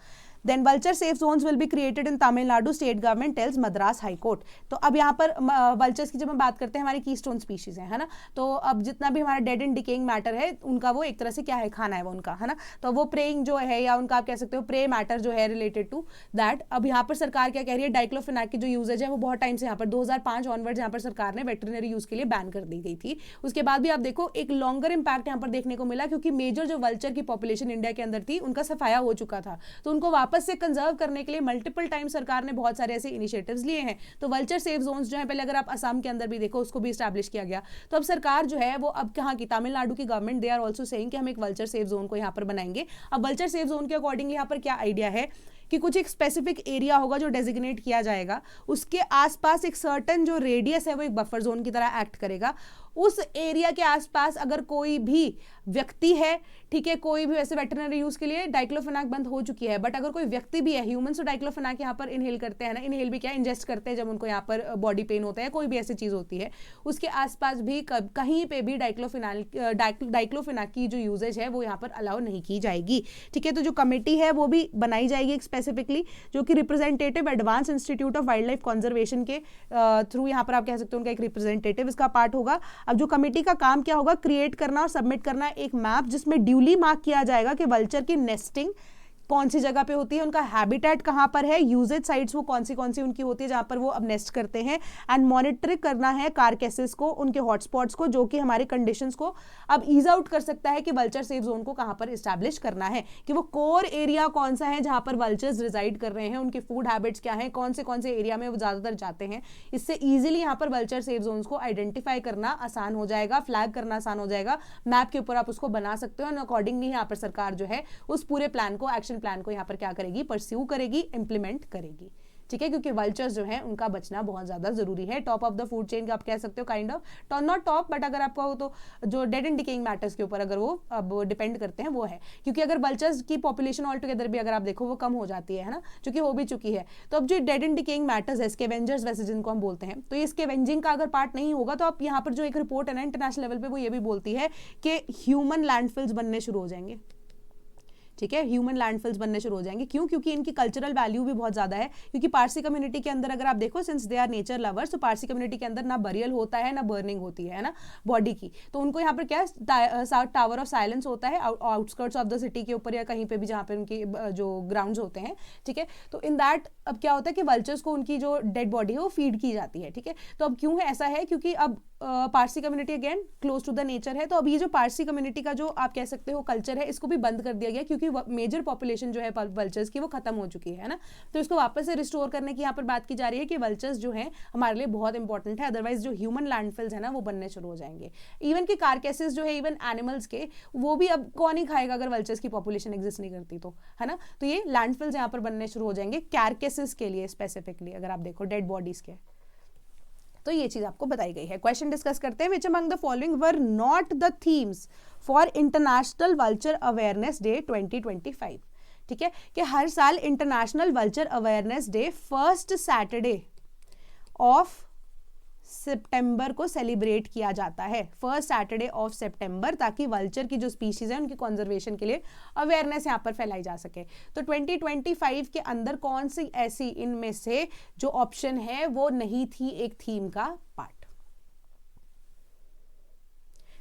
Then vulture safe zones will be created in Tamil Nadu. State government tells Madras High Court. तो अब यहाँ पर vultures की जब हम बात करते हैं, हमारी कीस्टोन स्पीशीज है ना, तो अब जितना भी हमारा डेड एंड डिकेइंग मैटर है उनका वो एक तरह से क्या है? खाना है वो उनका, है ना। तो वो प्रेइंग जो है या उनका आप कह सकते हो प्रे मैटर जो है रिलेटेड टू दैट, अब यहाँ पर सरकार क्या कह रही है? डाइक्लोफेनाक की जो यूजेज है वो बहुत टाइम से यहाँ पर 2005 ऑनवर्ड यहाँ पर सरकार ने वेटरनरी यूज के लिए बैन कर दी गई थी। उसके बाद भी आप देखो एक लॉन्गर इंपैक्ट यहाँ पर देखने को मिला, क्योंकि मेजर जो वल्चर की पॉपुलेशन इंडिया के अंदर थी उनका सफाया हो चुका था, तो उनको वापस से कंजर्व करने के लिए मल्टीपल टाइम सरकार ने बहुत सारे ऐसे इनिशिएटिव्स लिए हैं। तो वल्चर सेफ जोन्स जो है, पहले अगर आप असम के अंदर भी देखो उसको भी एस्टैब्लिश किया गया। तो अब सरकार जो है वो अब कहाँ की? तमिलनाडु की government, they are also saying कि हम एक वल्चर सेफ जोन को यहाँ पर बनाएंगे। अब वल्चर सेफ जोन के अकॉर्डिंग यहाँ पर क्या आइडिया है कि कुछ एक स्पेसिफिक एरिया होगा जो डेजिग्नेट किया जाएगा, उसके आसपास एक सर्टेन जो रेडियस है वो एक बफर जोन की तरह एक्ट करेगा। उस एरिया के आसपास अगर कोई भी व्यक्ति है, ठीक है, कोई भी वैसे वेटरनरी यूज के लिए डाइक्लोफेनाक बंद हो चुकी है, बट अगर कोई व्यक्ति भी है, ह्यूमंस तो डाइक्लोफेनाक यहाँ पर इनहेल करते हैं ना, इनहेल भी क्या इंजेस्ट करते हैं जब उनको यहाँ पर बॉडी पेन होता है, कोई भी ऐसी चीज होती है, उसके आसपास भी कहीं पे भी डाइक्लोफेनाक की जो यूजेज है वो यहाँ पर अलाउ नहीं की जाएगी, ठीक है। तो जो कमेटी है वो भी बनाई जाएगी स्पेसिफिकली, जो कि representative advance institute of wild life conservation के थ्रू यहाँ पर आप कह सकते हो उनका एक रिप्रेजेंटेटिव इसका पार्ट होगा। अब जो कमेटी का काम क्या होगा? क्रिएट करना और सबमिट करना एक मैप जिसमें ड्यूली मार्क किया जाएगा कि वल्चर की नेस्टिंग कौन सी जगह पे होती है, उनका हैबिटेट कहां पर है, यूजेज साइट्स वो कौन सी उनकी होती है जहां पर वो अब नेस्ट करते हैं, एंड मॉनिटर करना है कारकेसेस को, उनके हॉटस्पॉट्स को, जो कि हमारे कंडीशंस को अब ईज आउट कर सकता है कि वल्चर सेफ जोन को कहां पर एस्टैब्लिश करना है, कि वो कोर एरिया कौन सा है जहां पर वल्चर्स रिजाइड कर रहे हैं, उनके फूड हैबिट्स क्या है, कौन से एरिया में वो ज्यादातर जाते हैं। इससे ईजिली यहाँ पर वल्चर सेफ जोन्स को आइडेंटिफाई करना आसान हो जाएगा, फ्लैग करना आसान हो जाएगा, मैप के ऊपर आप उसको बना सकते हो, एंड अकॉर्डिंगली यहाँ पर सरकार जो है उस पूरे प्लान को, एक्शन प्लान को यहाँ पर क्या करेगी? परस्यू करेगी, इंप्लीमेंट करेगी, ठीक है, क्योंकि वल्चर्स जो हैं उनका बचना बहुत ज्यादा जरूरी है। Top of the food chain आप कह सकते हो, kind of, not top, but अगर आपको तो जो डेड एंड डिकेइंग मैटर्स के ऊपर अगर वो अब डिपेंड करते हैं वो है, क्योंकि अगर वल्चर्स की पॉपुलेशन ऑल टुगेदर भी अगर आप देखो वो कम हो जाती है ना, जो कि हो भी चुकी है, तो अब जो डेड एंड डिकेइंग मैटर्स है, स्कैवेंजर्स वैसे जिनको हम बोलते हैं, तो ये स्कैवेंजिंग का अगर पार्ट नहीं होगा तो आप यहाँ पर जो एक रिपोर्ट है ना इंटरनेशनल लेवल पे वो ये भी बोलती है कि ह्यूमन लैंडफिल्स बनने शुरू हो जाएंगे, ठीक है, ह्यूमन लैंडफिल्स बनने शुरू हो जाएंगे। क्यों? क्योंकि इनकी कल्चरल वैल्यू भी बहुत ज्यादा है, क्योंकि पारसी कम्युनिटी के अंदर अगर आप देखो, since they are nature lovers, तो पारसी कम्युनिटी के अंदर ना बरियल होता है ना बर्निंग होती है ना बॉडी की, तो उनको यहाँ पर क्या टावर ऑफ साइलेंस होता है आउटस्कर्ट्स ऑफ द सिटी के ऊपर या कहीं पे भी जहाँ पे उनकी जो ग्राउंड्स होते हैं, ठीक है। तो इन दैट अब क्या होता है कि वल्चर्स को उनकी जो डेड बॉडी है वो फीड की जाती है, ठीक है। तो अब क्यों है ऐसा है? क्योंकि अब Parsi community again close to the nature है, तो अब ये जो पारसी कम्युनिटी का जो आप कह सकते हो कल्चर है, इसको भी बंद कर दिया गया, क्योंकि मेजर पॉपुलेशन जो है वल्चर्स की वो खत्म हो चुकी है ना, तो इसको वापस से रिस्टोर करने की यहाँ पर बात की जा रही है कि वल्चर्स जो है हमारे लिए बहुत इंपॉर्टेंट है, अदरवाइज जो ह्यूमन लैंडफिल्स है ना वो बनने शुरू हो जाएंगे। इवन की कारकेसेस जो है, इवन एनिमल्स के, वो भी अब कौन ही खाएगा अगर वल्चर्स की पॉपुलेशन एग्जिस्ट नहीं करती तो, है ना। तो ये लैंडफिल्स यहाँ पर बनने शुरू हो जाएंगे कैरकेसेस के लिए स्पेसिफिकली, अगर आप देखो डेड बॉडीज के। तो ये चीज आपको बताई गई है। क्वेश्चन डिस्कस करते हैं। Which among the following were not the themes for international vulture awareness day 2025, ठीक है, कि हर साल international vulture awareness day first Saturday of सितंबर को सेलिब्रेट किया जाता है, फर्स्ट सैटरडे ऑफ सितंबर, ताकि वल्चर की जो स्पीशीज है उनकी कंजर्वेशन के लिए अवेयरनेस यहाँ पर फैलाई जा सके। तो 2025 के अंदर कौन सी ऐसी इनमें से जो ऑप्शन है वो नहीं थी एक थीम का पार्ट?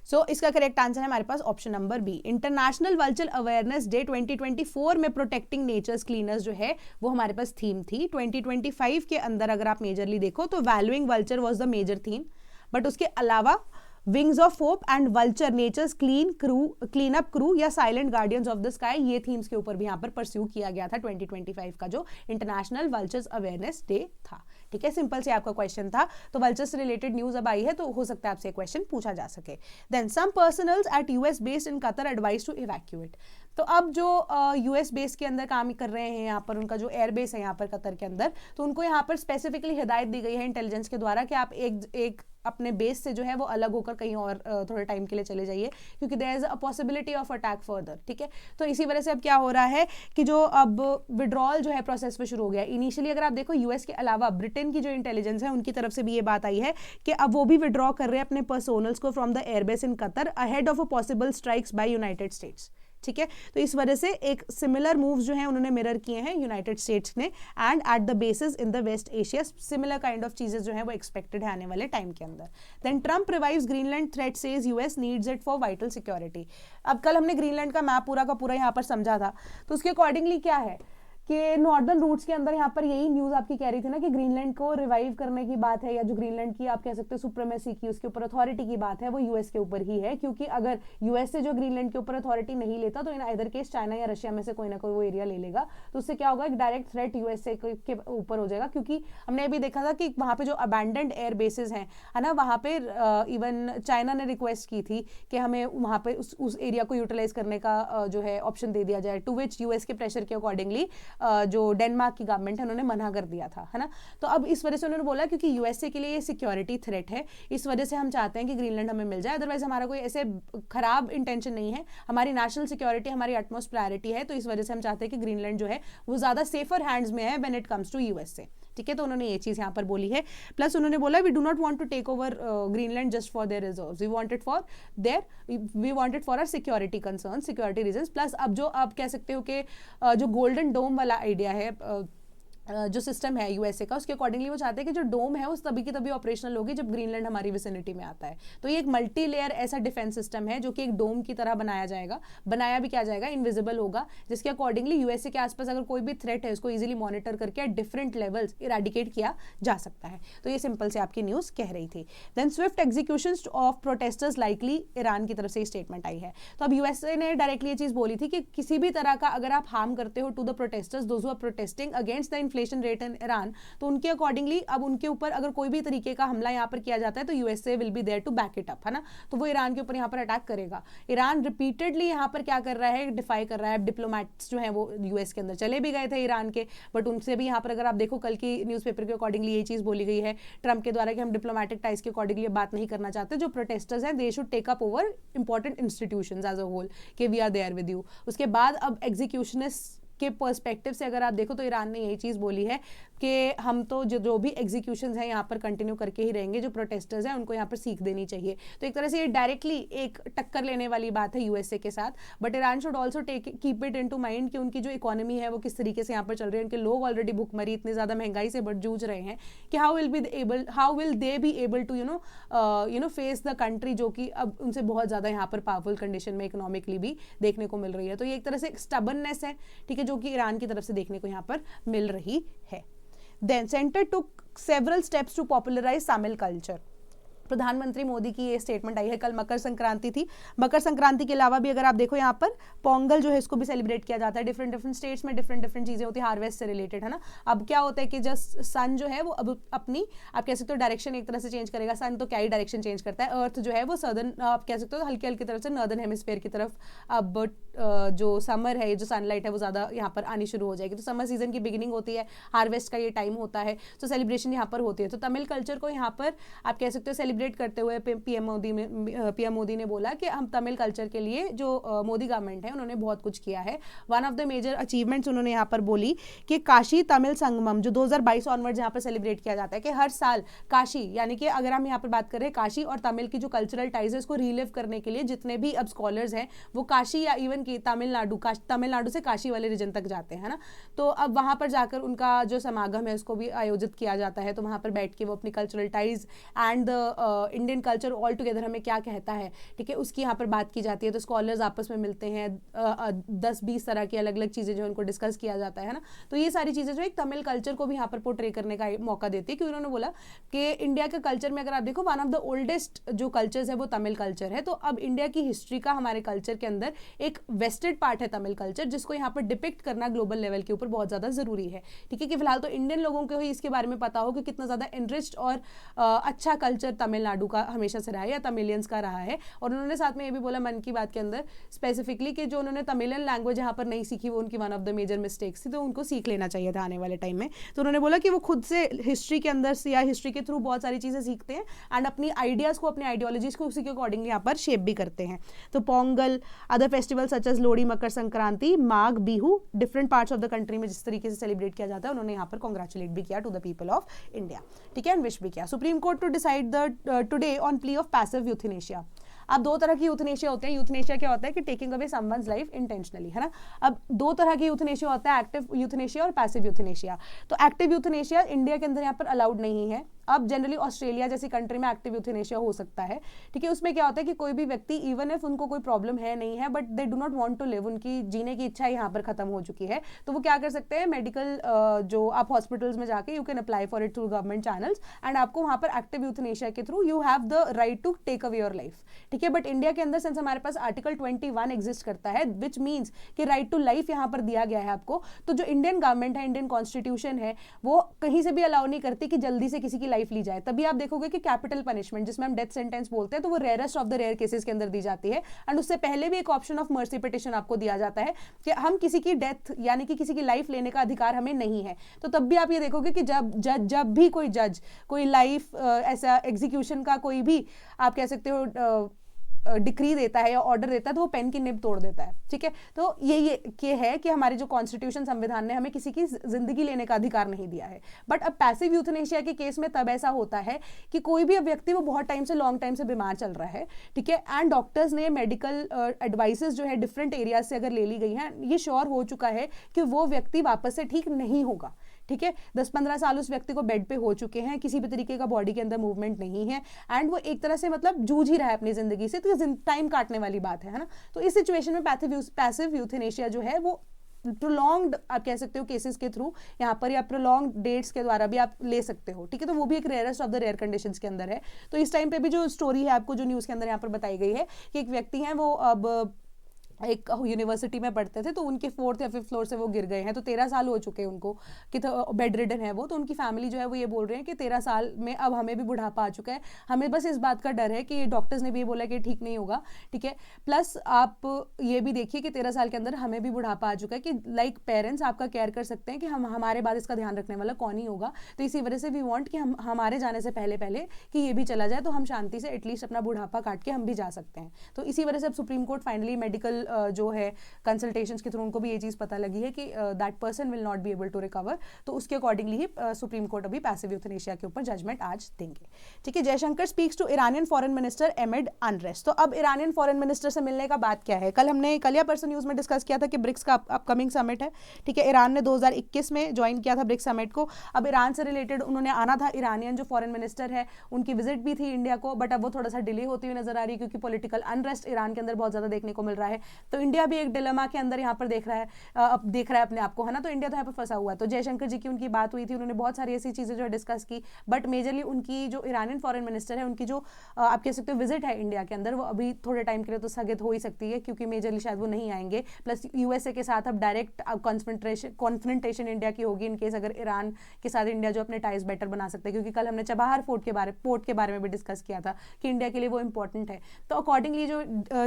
सो इसका करेक्ट आंसर है हमारे पास option number B. International vulture awareness day 2024 में प्रोटेक्टिंग नेचर्स क्लीनर्स जो है वो हमारे पास थीम थी। 2025 के अंदर अगर आप मेजरली देखो तो valuing vulture was the major theme, but उसके अलावा wings of hope and vulture, nature's clean up crew या silent guardians of the sky, ये थीम्स के ऊपर भी यहाँ पर परस्यू किया गया था 2025 का जो इंटरनेशनल वल्चर्स अवेयरनेस डे था। ठीक है, सिंपल से आपका क्वेश्चन था, तो वल्चर्स से रिलेटेड न्यूज अब आई है तो हो सकता है आपसे क्वेश्चन पूछा जा सके। Then some personnels at US based in Qatar advise to evacuate, तो अब जो यूएस बेस के अंदर काम कर रहे हैं यहाँ पर, उनका जो एयर बेस है यहाँ पर कतर के अंदर, तो उनको यहाँ पर स्पेसिफिकली हिदायत दी गई है इंटेलिजेंस के द्वारा कि आप एक अपने बेस से जो है वो अलग होकर कहीं और थोड़े टाइम के लिए चले जाइए, क्योंकि there is a possibility of attack further. ठीक है, तो इसी वजह से अब क्या हो रहा है कि जो अब विड्रॉल जो है प्रोसेस पे शुरू हो गया। इनिशियली अगर आप देखो यूएस के अलावा ब्रिटेन की जो इंटेलिजेंस है उनकी तरफ से भी ये बात आई है कि अब वो भी विड्रॉ कर रहे हैं अपने पर्सोनल्स को from the airbase in Qatar ahead of a possible strikes by United States. ठीक है, तो इस वजह से एक सिमिलर मूव्स जो हैं उन्होंने मिरर किए हैं यूनाइटेड स्टेट्स ने, and at the bases in the West Asia similar kind of चीजें जो है वो एक्सपेक्टेड है आने वाले टाइम के अंदर। Then Trump revives Greenland threat, says US needs it for vital security. अब कल हमने ग्रीनलैंड का मैप पूरा का पूरा यहाँ पर समझा था, तो उसके अकॉर्डिंगली क्या है कि नॉर्दर्न रूट्स के अंदर यहाँ पर यही न्यूज आपकी कह रही थी ना कि ग्रीनलैंड को रिवाइव करने की बात है, या जो ग्रीनलैंड की आप कह सकते हो सुप्रीमेसी की, उसके ऊपर अथॉरिटी की बात है, वो यूएस के ऊपर ही है, क्योंकि अगर यूएस से जो ग्रीनलैंड के ऊपर अथॉरिटी नहीं लेता तो इन आइदर केस चाइना या रशिया में से कोई ना कोई वो एरिया ले लेगा, तो उससे क्या होगा, एक डायरेक्ट थ्रेट यूएसए के ऊपर हो जाएगा। क्योंकि हमने अभी देखा था कि वहाँ पे जो अबैंडन्ड एयर बेसिस हैं है ना, वहाँ पे इवन चाइना ने रिक्वेस्ट की थी कि हमें वहाँ पे उस एरिया को यूटिलाइज करने का जो है ऑप्शन दे दिया जाए, टू विच यूएस के प्रेशर के अकॉर्डिंगली जो डेनमार्क की गवर्नमेंट है उन्होंने मना कर दिया था, है ना। तो अब इस वजह से उन्होंने बोला क्योंकि यूएसए के लिए ये सिक्योरिटी थ्रेट है, इस वजह से हम चाहते हैं कि ग्रीनलैंड हमें मिल जाए, अदरवाइज हमारा कोई ऐसे खराब इंटेंशन नहीं है, हमारी नेशनल सिक्योरिटी हमारी अटमोस्ट प्रायोरिटी है, तो इस वजह से हम चाहते हैं कि ग्रीनलैंड जो है वो ज्यादा सेफर हैंड्स में है when it comes to USA. ठीक है, तो उन्होंने ये चीज यहाँ पर बोली है। प्लस उन्होंने बोला we do not want to take over Greenland just for their reserves, we want it for our security concern, security reasons. Plus अब जो आप कह सकते हो कि जो गोल्डन डोम वाला आइडिया है जो सिस्टम है यूएसए का, उसके अकॉर्डिंगली वो चाहते हैं कि जो डोम है उस तभी की तभी ऑपरेशनल होगी जब ग्रीनलैंड हमारी विसिनिटी में आता है। तो ये एक मल्टी लेयर ऐसा डिफेंस सिस्टम है जो कि एक डोम की तरह बनाया जाएगा, बनाया भी क्या जाएगा, इनविजिबल होगा, जिसके अकॉर्डिंगली यूएसए के आसपास अगर कोई भी थ्रेट है उसको इजीली मॉनिटर करके डिफरेंट लेवल्स इरेडिकेट किया जा सकता है। तो ये सिंपल से आपकी न्यूज कह रही थी। Then swift execution of protesters likely, Iran की तरफ से स्टेटमेंट आई है। तो अब यूएसए ने डायरेक्टली ये चीज बोली थी कि किसी भी तरह का अगर आप हार्म करते हो to the protesters, those who are protesting against the inflation rate in Iran, तो उनके अकॉर्डिंगली अब उनके ऊपर अगर कोई भी तरीके का हमला यहाँ पर किया जाता है तो USA will be there to back it up, है ना। तो वो ईरान के ऊपर यहाँ पर अटैक करेगा। ईरान रिपीटेडली यहाँ पर क्या कर रहा है, डिफाई कर रहा है। डिप्लोमेट्स जो हैं वो यूएस के अंदर चले भी गए थे ईरान के, बट उनसे भी यहाँ पर अगर आप देखो कल की न्यूज़पेपर के अकॉर्डिंगली ये चीज़ बोली गई है ट्रंप के द्वारा कि हम डिप्लोमेटिक टाइज के अकॉर्डिंगली बात नहीं करना चाहते। जो प्रोटेस्टर्स हैं they should take up over important institutions as a whole कि we are there with you. उसके बाद अब एग्जीक्यूशनिस्ट के पर्सपेक्टिव से अगर आप देखो तो ईरान ने यही चीज़ बोली है कि हम तो जो भी एग्जीक्यूशंस हैं यहाँ पर कंटिन्यू करके ही रहेंगे, जो प्रोटेस्टर्स हैं उनको यहाँ पर सीख देनी चाहिए। तो एक तरह से ये डायरेक्टली एक टक्कर लेने वाली बात है यूएसए के साथ, but Iran should also keep it into mind कि उनकी जो इकोनॉमी है वो किस तरीके से यहाँ पर चल रही है। उनके लोग ऑलरेडी भुखमरी इतनी ज़्यादा महंगाई से जूझ रहे हैं कि how will they be able to you know face the country, जो कि अब उनसे बहुत ज़्यादा यहाँ पर पावरफुल कंडीशन में इकोनॉमिकली भी देखने को मिल रही है। तो ये एक तरह से एक स्टबर्ननेस है, ठीक है, जो कि ईरान की तरफ से देखने को यहाँ पर मिल रही है। Then center took several steps to popularize Tamil culture. प्रधानमंत्री मोदी की ये स्टेटमेंट आई है। कल मकर संक्रांति थी। मकर संक्रांति के अलावा भी अगर आप देखो यहाँ पर पोंगल जो है इसको भी सेलिब्रेट किया जाता है। डिफरेंट स्टेट्स में डिफरेंट चीजें होती है हार्वेस्ट से रिलेटेड, है ना। अब क्या होता है कि जस्ट सन जो है वो अब अपनी आप कह सकते हो डायरेक्शन एक तरह से चेंज करेगा। सन तो क्या ही डायरेक्शन चेंज करता है, अर्थ जो है वो सदर्न आप कह सकते हो हल्की तरफ से नॉर्दर्न हेमिस्फीयर की तरफ अब जो समर है, जो सनलाइट है वो ज़्यादा यहाँ पर आनी शुरू हो जाएगी। तो समर सीजन की बिगिनिंग होती है, हार्वेस्ट का ये टाइम होता है, तो सेलिब्रेशन यहाँ पर होती है। तो तमिल कल्चर को यहाँ पर आप कह सकते हो सेलिब्रेट करते हुए पीएम मोदी ने बोला कि हम तमिल कल्चर के लिए जो मोदी गवर्नमेंट है उन्होंने बहुत कुछ किया है। One of the major achievements उन्होंने यहाँ पर बोली कि काशी तमिल संगमम जो 2022 ऑनवर्ड्स यहाँ पर सेलिब्रेट किया जाता है कि हर साल काशी, यानी कि अगर हम यहाँ पर बात करें काशी और तमिल की जो कल्चरल टाइज है उसको रीलिव करने के लिए जितने भी अब स्कॉलर्स हैं वो काशी या इवन की तमिलनाडु से काशी वाले रीजन तक जाते हैं, है ना। तो अब वहाँ पर जाकर उनका जो समागम है उसको भी आयोजित किया जाता है। तो वहाँ पर बैठ के वो अपनी cultural ties and the Indian culture all together हमें क्या कहता है, ठीक है, उसकी यहाँ पर बात की जाती है। तो स्कॉलर्स आपस में मिलते हैं, 10-20 तरह की अलग अलग चीज़ें जो उनको डिस्कस किया जाता है ना। तो ये सारी चीज़ें जो एक तमिल कल्चर को भी यहाँ पर पोर्ट्रे करने का मौका देती है, क्योंकि उन्होंने बोला कि इंडिया के कल्चर में अगर आप देखो वन ऑफ द ओल्डेस्ट जो कल्चर्स है वो तमिल कल्चर है। तो अब इंडिया की हिस्ट्री का हमारे कल्चर के अंदर एक वेस्टेड पार्ट है तमिल कल्चर, जिसको यहाँ पर डिपिक्ट करना ग्लोबल लेवल के ऊपर बहुत ज़्यादा ज़रूरी है, ठीक है। कि फिलहाल तो इंडियन लोगों को ही इसके बारे में पता हो कि कितना ज़्यादा एनरिच्ड और अच्छा कल्चर तमिलनाडु का हमेशा से रहा है या तमिलियंस का रहा है। और उन्होंने साथ में ये भी बोला मन की बात के अंदर स्पेसिफिकली कि जो उन्होंने तमिलियन लैंग्वेज यहाँ पर नहीं सीखी वो उनकी one of the major mistakes थी, तो उनको सीख लेना चाहिए था आने वाले टाइम में। तो उन्होंने बोला कि वो खुद से हिस्ट्री के अंदर से या हिस्ट्री के थ्रू बहुत सारी चीज़ें सीखते हैं एंड अपनी आइडियाज़ को, अपनी आइडियोलॉजीज को उसी के अकॉर्डिंगली यहाँ पर शेप भी करते हैं। तो Pongal, other festival such as Lohri, Makar Sankranti, Magh, Bihu, different parts of the country में जिस तरीके से सेलिब्रेट किया जाता है, उन्होंने यहाँ पर कॉन्ग्रेचुलेट भी किया to the people of India, ठीक है, एंड विश भी किया। Supreme Court to decide the today on plea of passive euthanasia. अब दो तरह की यूथनेशिया होते हैं। यूथनेशिया क्या होता है कि taking away someone's life intentionally, है ना। अब दो तरह की यूथनेशिया होता है, एक्टिव यूथनेशिया और पैसिव यूथनेशिया। तो एक्टिव यूथनेशिया इंडिया के अंदर यहाँ पर अलाउड नहीं है। अब जनरली ऑस्ट्रेलिया जैसी कंट्री में एक्टिव यूथनेशिया हो सकता है, ठीक है। उसमें क्या होता है कि कोई भी व्यक्ति इवन इफ उनको कोई प्रॉब्लम है नहीं है but they do not want to live, उनकी जीने की इच्छा यहाँ पर खत्म हो चुकी है, तो वो क्या कर सकते हैं, मेडिकल जो आप हॉस्पिटल्स में जाके you can apply for it through government channels and आपको वहाँ पर एक्टिव यूथनेशिया के through you have the right to take away your life, ठीक है। बट इंडिया के अंदर सिंस हमारे पास आर्टिकल 21 एग्जिस्ट करता है विच मीन्स कि राइट टू लाइफ यहाँ पर दिया गया है आपको, तो जो इंडियन गवर्नमेंट है, इंडियन कॉन्स्टिट्यूशन है, वो कहीं से भी अलाउ नहीं करती कि जल्दी से किसी की लाइफ ली जाए। तभी आप देखोगे कि कैपिटल पनिशमेंट जिसमें हम डेथ सेंटेंस बोलते हैं, तो वो rarest of the rare cases के अंदर दी जाती है एंड उससे पहले भी एक ऑप्शन ऑफ मर्सी पिटिशन आपको दिया जाता है कि हम किसी की डेथ यानी कि किसी की लाइफ लेने का अधिकार हमें नहीं है। तो तब भी आप ये देखोगे कि जब भी कोई जज कोई लाइफ ऐसा एग्जीक्यूशन का कोई भी आप कह सकते हो डिक्री देता है या ऑर्डर देता है, तो वो पेन की निब तोड़ देता है, ठीक है। तो ये है कि हमारे जो कॉन्स्टिट्यूशन संविधान ने हमें किसी की जिंदगी लेने का अधिकार नहीं दिया है। बट अब पैसिव यूथनेशिया के केस में तब ऐसा होता है कि कोई भी व्यक्ति वो बहुत टाइम से लॉन्ग टाइम से बीमार चल रहा है, ठीक है, एंड डॉक्टर्स ने मेडिकल एडवाइसेस जो है डिफरेंट एरियाज से अगर ले ली गई हैं, ये श्योर हो चुका है कि वो व्यक्ति वापस से ठीक नहीं होगा, ठीक है। 10-15 साल उस व्यक्ति को बेड पे हो चुके हैं, किसी भी तरीके का बॉडी के अंदर मूवमेंट नहीं है एंड वो एक तरह से मतलब जूझ ही रहा है अपनी जिंदगी से, तो टाइम काटने वाली बात है ना। तो इस सिचुएशन में पैसिव यूथनेशिया जो है वो प्रोलॉन्ग्ड आप कह सकते हो केसेस के थ्रू यहाँ पर या प्रोलॉन्ग डेट्स के द्वारा भी आप ले सकते हो, ठीक है। तो वो भी एक rarest of the rare conditions के अंदर है। तो इस टाइम पे भी जो स्टोरी है आपको जो न्यूज़ के अंदर यहाँ पर बताई गई है कि एक व्यक्ति है वो अब एक यूनिवर्सिटी में पढ़ते थे, तो उनके 4th या 5th फ्लोर से वो गिर गए हैं, तो 13 साल हो चुके हैं उनको कि बेड रिडन है वो। तो उनकी फैमिली जो है वो ये बोल रहे हैं कि 13 साल में अब हमें भी बुढ़ापा आ चुका है, हमें बस इस बात का डर है कि डॉक्टर्स ने भी ये बोला कि ठीक नहीं होगा, ठीक है। प्लस आप ये भी देखिए कि 13 साल के अंदर हमें भी बुढ़ापा आ चुका है कि लाइक पेरेंट्स आपका केयर कर सकते हैं कि हमारे बाद इसका ध्यान रखने वाला कौन ही होगा। तो इसी वजह से वी वांट कि हमारे जाने से पहले कि ये भी चला जाए, तो हम शांति से एटलीस्ट अपना बुढ़ापा काट के हम भी जा सकते हैं। तो इसी वजह से अब सुप्रीम कोर्ट फाइनली मेडिकल जो है कंसल्टेशंस के थ्रू उनको भी ये चीज पता लगी है कि that person will not be able to recover, तो उसके अकॉर्डिंगली ही सुप्रीम कोर्ट अभी पैसिव यूथनेशिया के ऊपर जजमेंट आज देंगे, ठीक है। Jaishankar speaks to Iranian foreign minister amid unrest. तो अब ईरानियन फॉरेन मिनिस्टर से मिलने का बात क्या है, कल या परसों न्यूज में डिस्कस किया था कि ब्रिक्स का अपकमिंग समिट है, ठीक है। ईरान ने 2021 में ज्वाइन किया था ब्रिक्स समिट को। अब ईरान से रिलेटेड उन्होंने आना था, ईरानियन जो फॉरेन मिनिस्टर है उनकी विजिट भी थी इंडिया को, बट अब वो थोड़ा सा डिले होती हुई नजर आ रही है क्योंकि पॉलिटिकल अनरेस्ट ईरान के अंदर बहुत ज्यादा देखने को मिल रहा है। तो इंडिया भी एक डिलेमा के अंदर यहाँ पर देख रहा है अपने आप को, है ना। तो इंडिया तो यहाँ पर फंसा हुआ है। तो जयशंकर जी की उनकी बात हुई थी, उन्होंने बहुत सारी ऐसी चीजें जो है डिस्कस की, बट मेजरली उनकी जो ईरानियन फॉरेन मिनिस्टर है उनकी जो आप कह सकते हो विजिट है इंडिया के अंदर, वो अभी थोड़े टाइम के लिए तो स्थगित हो ही सकती है क्योंकि मेजरली शायद वो नहीं आएंगे। प्लस यूएसए के साथ अब डायरेक्ट कॉन्फ्रंटेशन इंडिया की होगी इनकेस अगर ईरान के साथ इंडिया जो अपने टाइज बेटर बना सकते हैं, क्योंकि कल हमने चबाहार पोर्ट के बारे में भी डिस्कस किया था कि इंडिया के लिए वो इंपॉर्टेंट है। तो अकॉर्डिंगली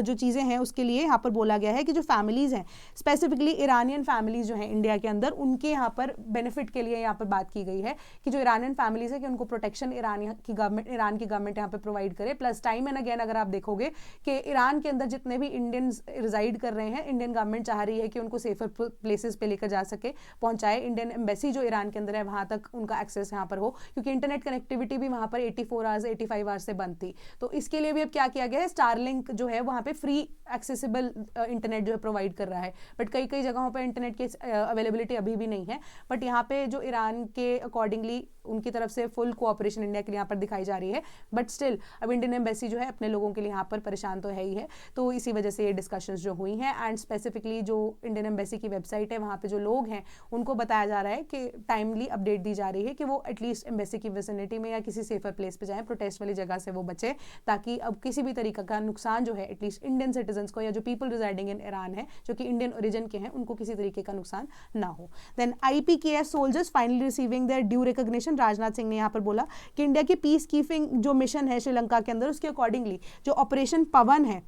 जो चीजें हैं उसके लिए यहाँ पर बोला गया है कि जो फैमिलीज हैं स्पेसिफिकली ईरानियन फैमिलीज जो हैं इंडिया के अंदर, उनके यहाँ पर बेनिफिट के लिए यहाँ पर बात की गई है कि जो ईरानियन फैमिलीज है कि उनको प्रोटेक्शन ईरान की गवर्नमेंट यहाँ पे प्रोवाइड करे। प्लस टाइम एंड अगेन अगर आप देखोगे कि ईरान के अंदर जितने भी इंडियंस रिजाइड कर रहे हैं, इंडियन गवर्नमेंट चाह रही है कि उनको सेफर प्लेसेस पे लेकर जा सके, पहुंचाए। इंडियन एम्बेसी जो ईरान के अंदर है वहां तक उनका एक्सेस यहाँ पर हो, क्योंकि इंटरनेट कनेक्टिविटी भी वहां पर 84 आवर्स 85 आवर्स से बंद थी। तो इसके लिए भी अब क्या किया गया है, स्टारलिंक जो है वहां पे फ्री एक्सेसिबल इंटरनेट जो है प्रोवाइड कर रहा है, बट कई कई जगहों पर इंटरनेट की अवेलेबिलिटी अभी भी नहीं है। बट यहाँ पे जो ईरान के अकॉर्डिंगली उनकी तरफ से फुल कोऑपरेशन इंडिया के लिए यहाँ पर दिखाई जा रही है, बट स्टिल अब इंडियन एम्बेसी जो है अपने लोगों के लिए यहाँ पर परेशान तो है ही है। तो इसी वजह से ये डिस्कशंस जो हुई हैं, एंड स्पेसिफिकली जो इंडियन एम्बेसी की वेबसाइट है वहाँ पे जो लोग हैं उनको बताया जा रहा है कि टाइमली अपडेट दी जा रही है कि वो एटलीस्ट एम्बेसी की विसिनिटी में या किसी सेफर प्लेस पे जाएं, प्रोटेस्ट वाली जगह से वो बचे, ताकि अब किसी भी तरीके का नुकसान जो है एटलीस्ट इंडियन सिटीजन्स को या जो पीपल रिजाइडिंग इन ईरान है जो कि इंडियन ओरिजिन के हैं उनको किसी तरीके का नुकसान ना हो। Then IPKF soldiers finally receiving their due recognition. Rajnath Singh ने यहाँ पर बोला कि इंडिया की पीस कीपिंग जो मिशन है श्रीलंका के अंदर, उसके अकॉर्डिंगली जो ऑपरेशन पवन है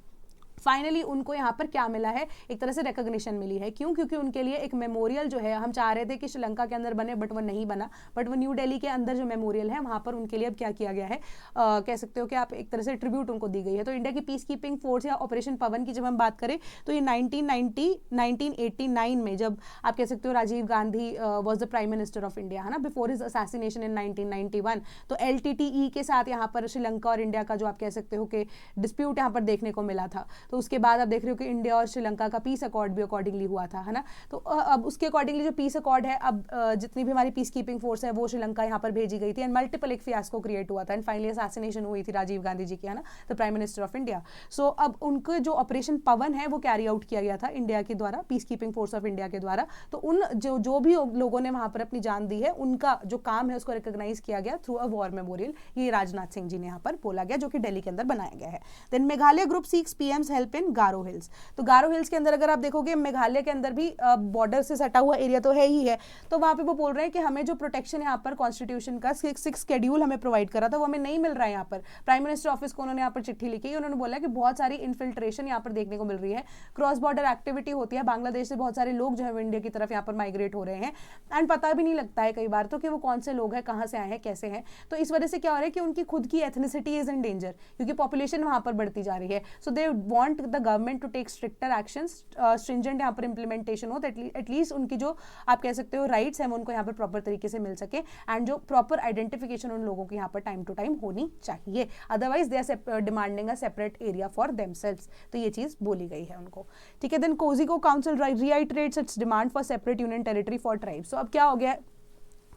फाइनली उनको यहाँ पर क्या मिला है, एक तरह से रिकॉग्निशन मिली है। क्यों? क्योंकि उनके लिए एक मेमोरियल जो है, हम चाह रहे थे कि श्रीलंका के अंदर बने बट वो नहीं बना, बट वो न्यू दिल्ली के अंदर जो मेमोरियल है वहाँ पर उनके लिए अब क्या किया गया है, कह सकते हो कि आप एक तरह से ट्रिब्यूट उनको दी गई है। तो इंडिया की पीस कीपिंग फोर्स या ऑपरेशन पवन की जब हम बात करें तो ये 1989 में जब आप कह सकते हो Rajiv Gandhi was the prime minister of India, है ना, बिफोर हिज असैसिनेशन इन 1991, तो LTTE के साथ यहाँ पर श्रीलंका और इंडिया का जो आप कह सकते हो कि डिस्प्यूट यहाँ पर देखने को मिला था। तो उसके बाद आप देख रहे हो कि इंडिया और श्रीलंका का पीस अकॉर्ड भी अकॉर्डिंगली हुआ था, है ना। तो अब उसके अकॉर्डिंगली जो पीस अकॉर्ड है, अब जितनी भी हमारी पीस कीपिंग फोर्स है वो श्रीलंका यहाँ पर भेजी गई थी, एंड मल्टीपल एक फियास्को क्रिएट हुआ था, एंड फाइनली असैसिनेशन हुई थी राजीव गांधी जी की, है ना, the prime minister of India. So अब उनको जो ऑपरेशन पवन है वो कैरी आउट किया गया था इंडिया के द्वारा, peace keeping force of India के द्वारा। तो उन जो भी लोगों ने वहां पर अपनी जान दी है उनका जो काम है उसको रिकॉग्नाइज किया गया थ्रू अ वॉर मेमोरियल। ये राजनाथ सिंह जी ने यहाँ पर बोला गया, जो कि दिल्ली के अंदर बनाया गया है। Then Meghalaya group seeks PM's help in Garo hills. तो गारो हिल्स के अंदर अगर आप देखोगे मेघालय के अंदर भी बॉर्डर से सटा हुआ एरिया तो है ही है, तो वहां पे वो बोल रहे हैं कि हमें जो प्रोटेक्शन यहाँ पर कॉन्स्टिट्यूशन का 6 शेड्यूल हमें प्रोवाइड करा था वो हमें नहीं मिल रहा है। यहाँ पर प्राइम मिनिस्टर ऑफिस को उन्होंने यहाँ पर चिट्ठी लिखी, उन्होंने बोला कि बहुत सारी इन्फिल्ट्रेशन यहाँ पर देखने को मिल रही है, क्रॉस बॉर्डर एक्टिविटी होती है, बांग्लादेश से बहुत सारे लोग जो है इंडिया की तरफ यहाँ पर माइग्रेट हो रहे हैं, एंड पता भी नहीं लगता है कई बार तो कि वो कौन से लोग हैं, कहाँ से आए हैं, कैसे हैं। तो इस वजह से क्या हो रहा है कि उनकी खुद की एथनिसिटी इज इन डेंजर, क्योंकि पॉपुलेशन वहां पर बढ़ती जा रही है। So they want the government to take stricter actions, stringent यहाँ पर इंप्लीमेंटेशन हो, एटलीस्ट उनकी जो आप कह सकते हो राइट्स हैं वो उनको यहाँ पर प्रॉपर तरीके से मिल सके, एंड जो प्रॉपर आइडेंटिफिकेशन उन लोगों की यहाँ पर टाइम टू टाइम होनी चाहिए, otherwise they are demanding a separate area for themselves. तो ये चीज बोली गई है उनको, ठीक है। देन कोजिको council reiterates its demand for separate union territory for tribes. So अब क्या हो गया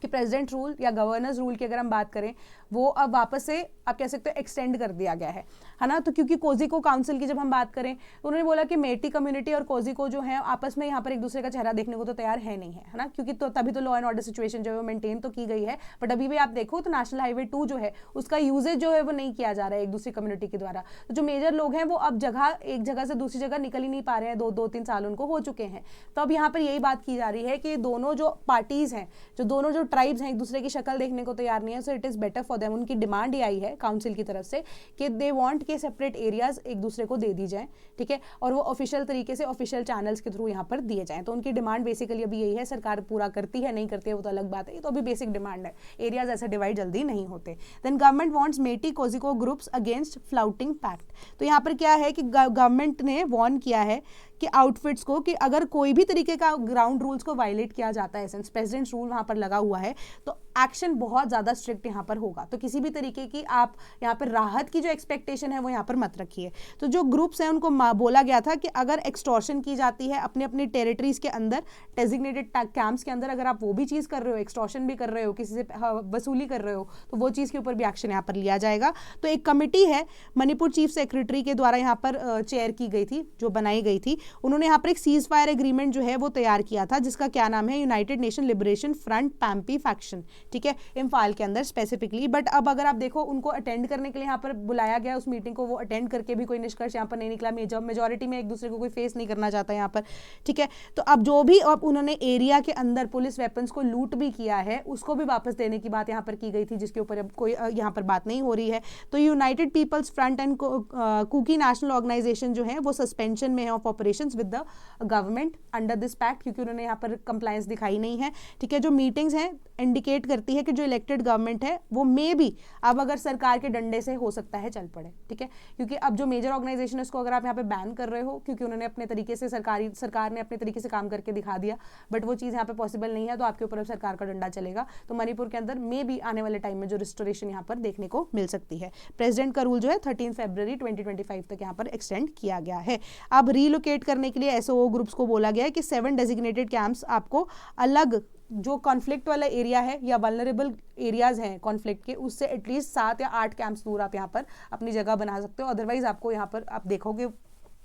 कि प्रेसिडेंट रूल या गवर्नर्स रूल की अगर हम बात करें वो अब वापस से आप कह सकते हो एक्सटेंड कर दिया गया है ना। तो क्योंकि कोजिको काउंसिल की जब हम बात करें तो उन्होंने बोला कि मेटी कम्युनिटी और कोजिको जो है आपस में यहाँ पर एक दूसरे का चेहरा देखने को तो तैयार है नहीं है ना, क्योंकि तो तभी तो लॉ एंड ऑर्डर सिचुएशन जो है वो मेंटेन तो की गई है, बट अभी भी आप देखो तो नेशनल हाईवे 2 जो है उसका यूजेज जो है वो नहीं किया जा रहा है एक दूसरी कम्युनिटी के द्वारा। तो जो मेजर लोग हैं वो अब एक जगह से दूसरी जगह निकल ही नहीं पा रहे हैं, 2-3 साल उनको हो चुके हैं। तो अब यहाँ पर यही बात की जा रही है कि दोनों जो पार्टीज हैं, दोनों जो ट्राइब्स हैं, एक दूसरे की शक्ल देखने को तैयार नहीं है। So it is better for them, उनकी डिमांड आई है काउंसिल की तरफ से कि दे वांट के सेपरेट एरियाज एक दूसरे को दे दी जाए, ठीक है, और वो ऑफिशियल तरीके से ऑफिशियल चैनल्स के थ्रू यहाँ पर दिए जाएं। तो उनकी डिमांड बेसिकली अभी यही है, सरकार पूरा करती है नहीं करती है वो तो अलग बात है, ये तो अभी बेसिक डिमांड है, एरियाज ऐसे डिवाइड जल्दी नहीं होते। देन गवर्नमेंट वांट्स मेटी कोजिको ग्रुप्स अगेंस्ट फ्लाउटिंग पैक्ट। तो यहाँ पर क्या है कि गवर्नमेंट ने वार्न किया है कि आउटफिट्स को कि अगर कोई भी तरीके का ग्राउंड रूल्स को वायलेट किया जाता है, सिंस प्रेसिडेंट रूल वहां पर लगा हुआ है, तो एक्शन बहुत ज़्यादा स्ट्रिक्ट यहाँ पर होगा। तो किसी भी तरीके की आप यहाँ पर राहत की जो एक्सपेक्टेशन है वो यहाँ पर मत रखिए। तो जो ग्रुप्स हैं उनको बोला गया था कि अगर एक्सटॉर्शन की जाती है अपने अपनी टेरिटरीज के अंदर, डेजिग्नेटेड कैंप्स के अंदर, अगर आप वो भी चीज़ कर रहे हो, एक्सटॉर्शन भी कर रहे हो, किसी से वसूली कर रहे हो, तो वो चीज़ के ऊपर भी एक्शन यहाँ पर लिया जाएगा। तो एक कमेटी है मणिपुर चीफ सेक्रेटरी के द्वारा यहाँ पर चेयर की गई थी, जो बनाई गई थी, उन्होंने यहाँ पर एक सीज फायर एग्रीमेंट जो है वो तैयार किया था, जिसका क्या नाम है, united nation liberation front Pambei faction, ठीक है, इम्फाल के अंदर स्पेसिफिकली। बट अब अगर आप देखो उनको अटेंड करने के लिए यहाँ पर बुलाया गया उस मीटिंग को, वो अटेंड करके भी कोई निष्कर्ष यहाँ पर नहीं निकला, मेजॉरिटी में एक दूसरे को कोई फेस नहीं करना चाहता यहाँ पर, ठीक है। तो अब जो भी अब उन्होंने एरिया के अंदर पुलिस वेपन्स को लूट भी किया है उसको भी वापस देने की बात यहाँ पर की गई थी, जिसके ऊपर अब कोई यहाँ पर बात नहीं हो रही है। तो United People's Front and Kuki national organization जो है वो सस्पेंशन में है of operations with the government under this pact, क्योंकि उन्होंने यहाँ पर कंप्लायंस दिखाई नहीं है, ठीक है। जो मीटिंग्स हैं इंडिकेट करती है कि जो इलेक्टेड गवर्नमेंट है वो मे भी अब अगर सरकार के डंडे से हो सकता है चल पड़े, ठीक है, क्योंकि अब जो मेजर ऑर्गेनाइजेशन है उसको अगर आप यहाँ पे बैन कर रहे हो, क्योंकि उन्होंने अपने तरीके से सरकार ने अपने तरीके से काम करके दिखा दिया, बट वो चीज़ यहाँ पे पॉसिबल नहीं है, तो आपके ऊपर अब सरकार का डंडा चलेगा। तो मणिपुर के अंदर मे भी आने वाले टाइम में जो रिस्टोरेशन यहाँ पर देखने को मिल सकती है। प्रेसिडेंट का रूल जो है 13 फरवरी 2025 तक यहाँ पर एक्सटेंड किया गया है। अब रीलोकेट करने के लिए एसओओ ग्रुप्स को बोला गया है कि 7 डेजिग्नेटेड कैंप्स आपको अलग जो कॉन्फ्लिक्ट वाला एरिया है या वल्नरेबल एरियाज हैं कॉन्फ्लिक्ट के, उससे एटलीस्ट 7 या 8 कैंप्स दूर आप यहाँ पर अपनी जगह बना सकते हो। अदरवाइज आपको यहाँ पर आप देखोगे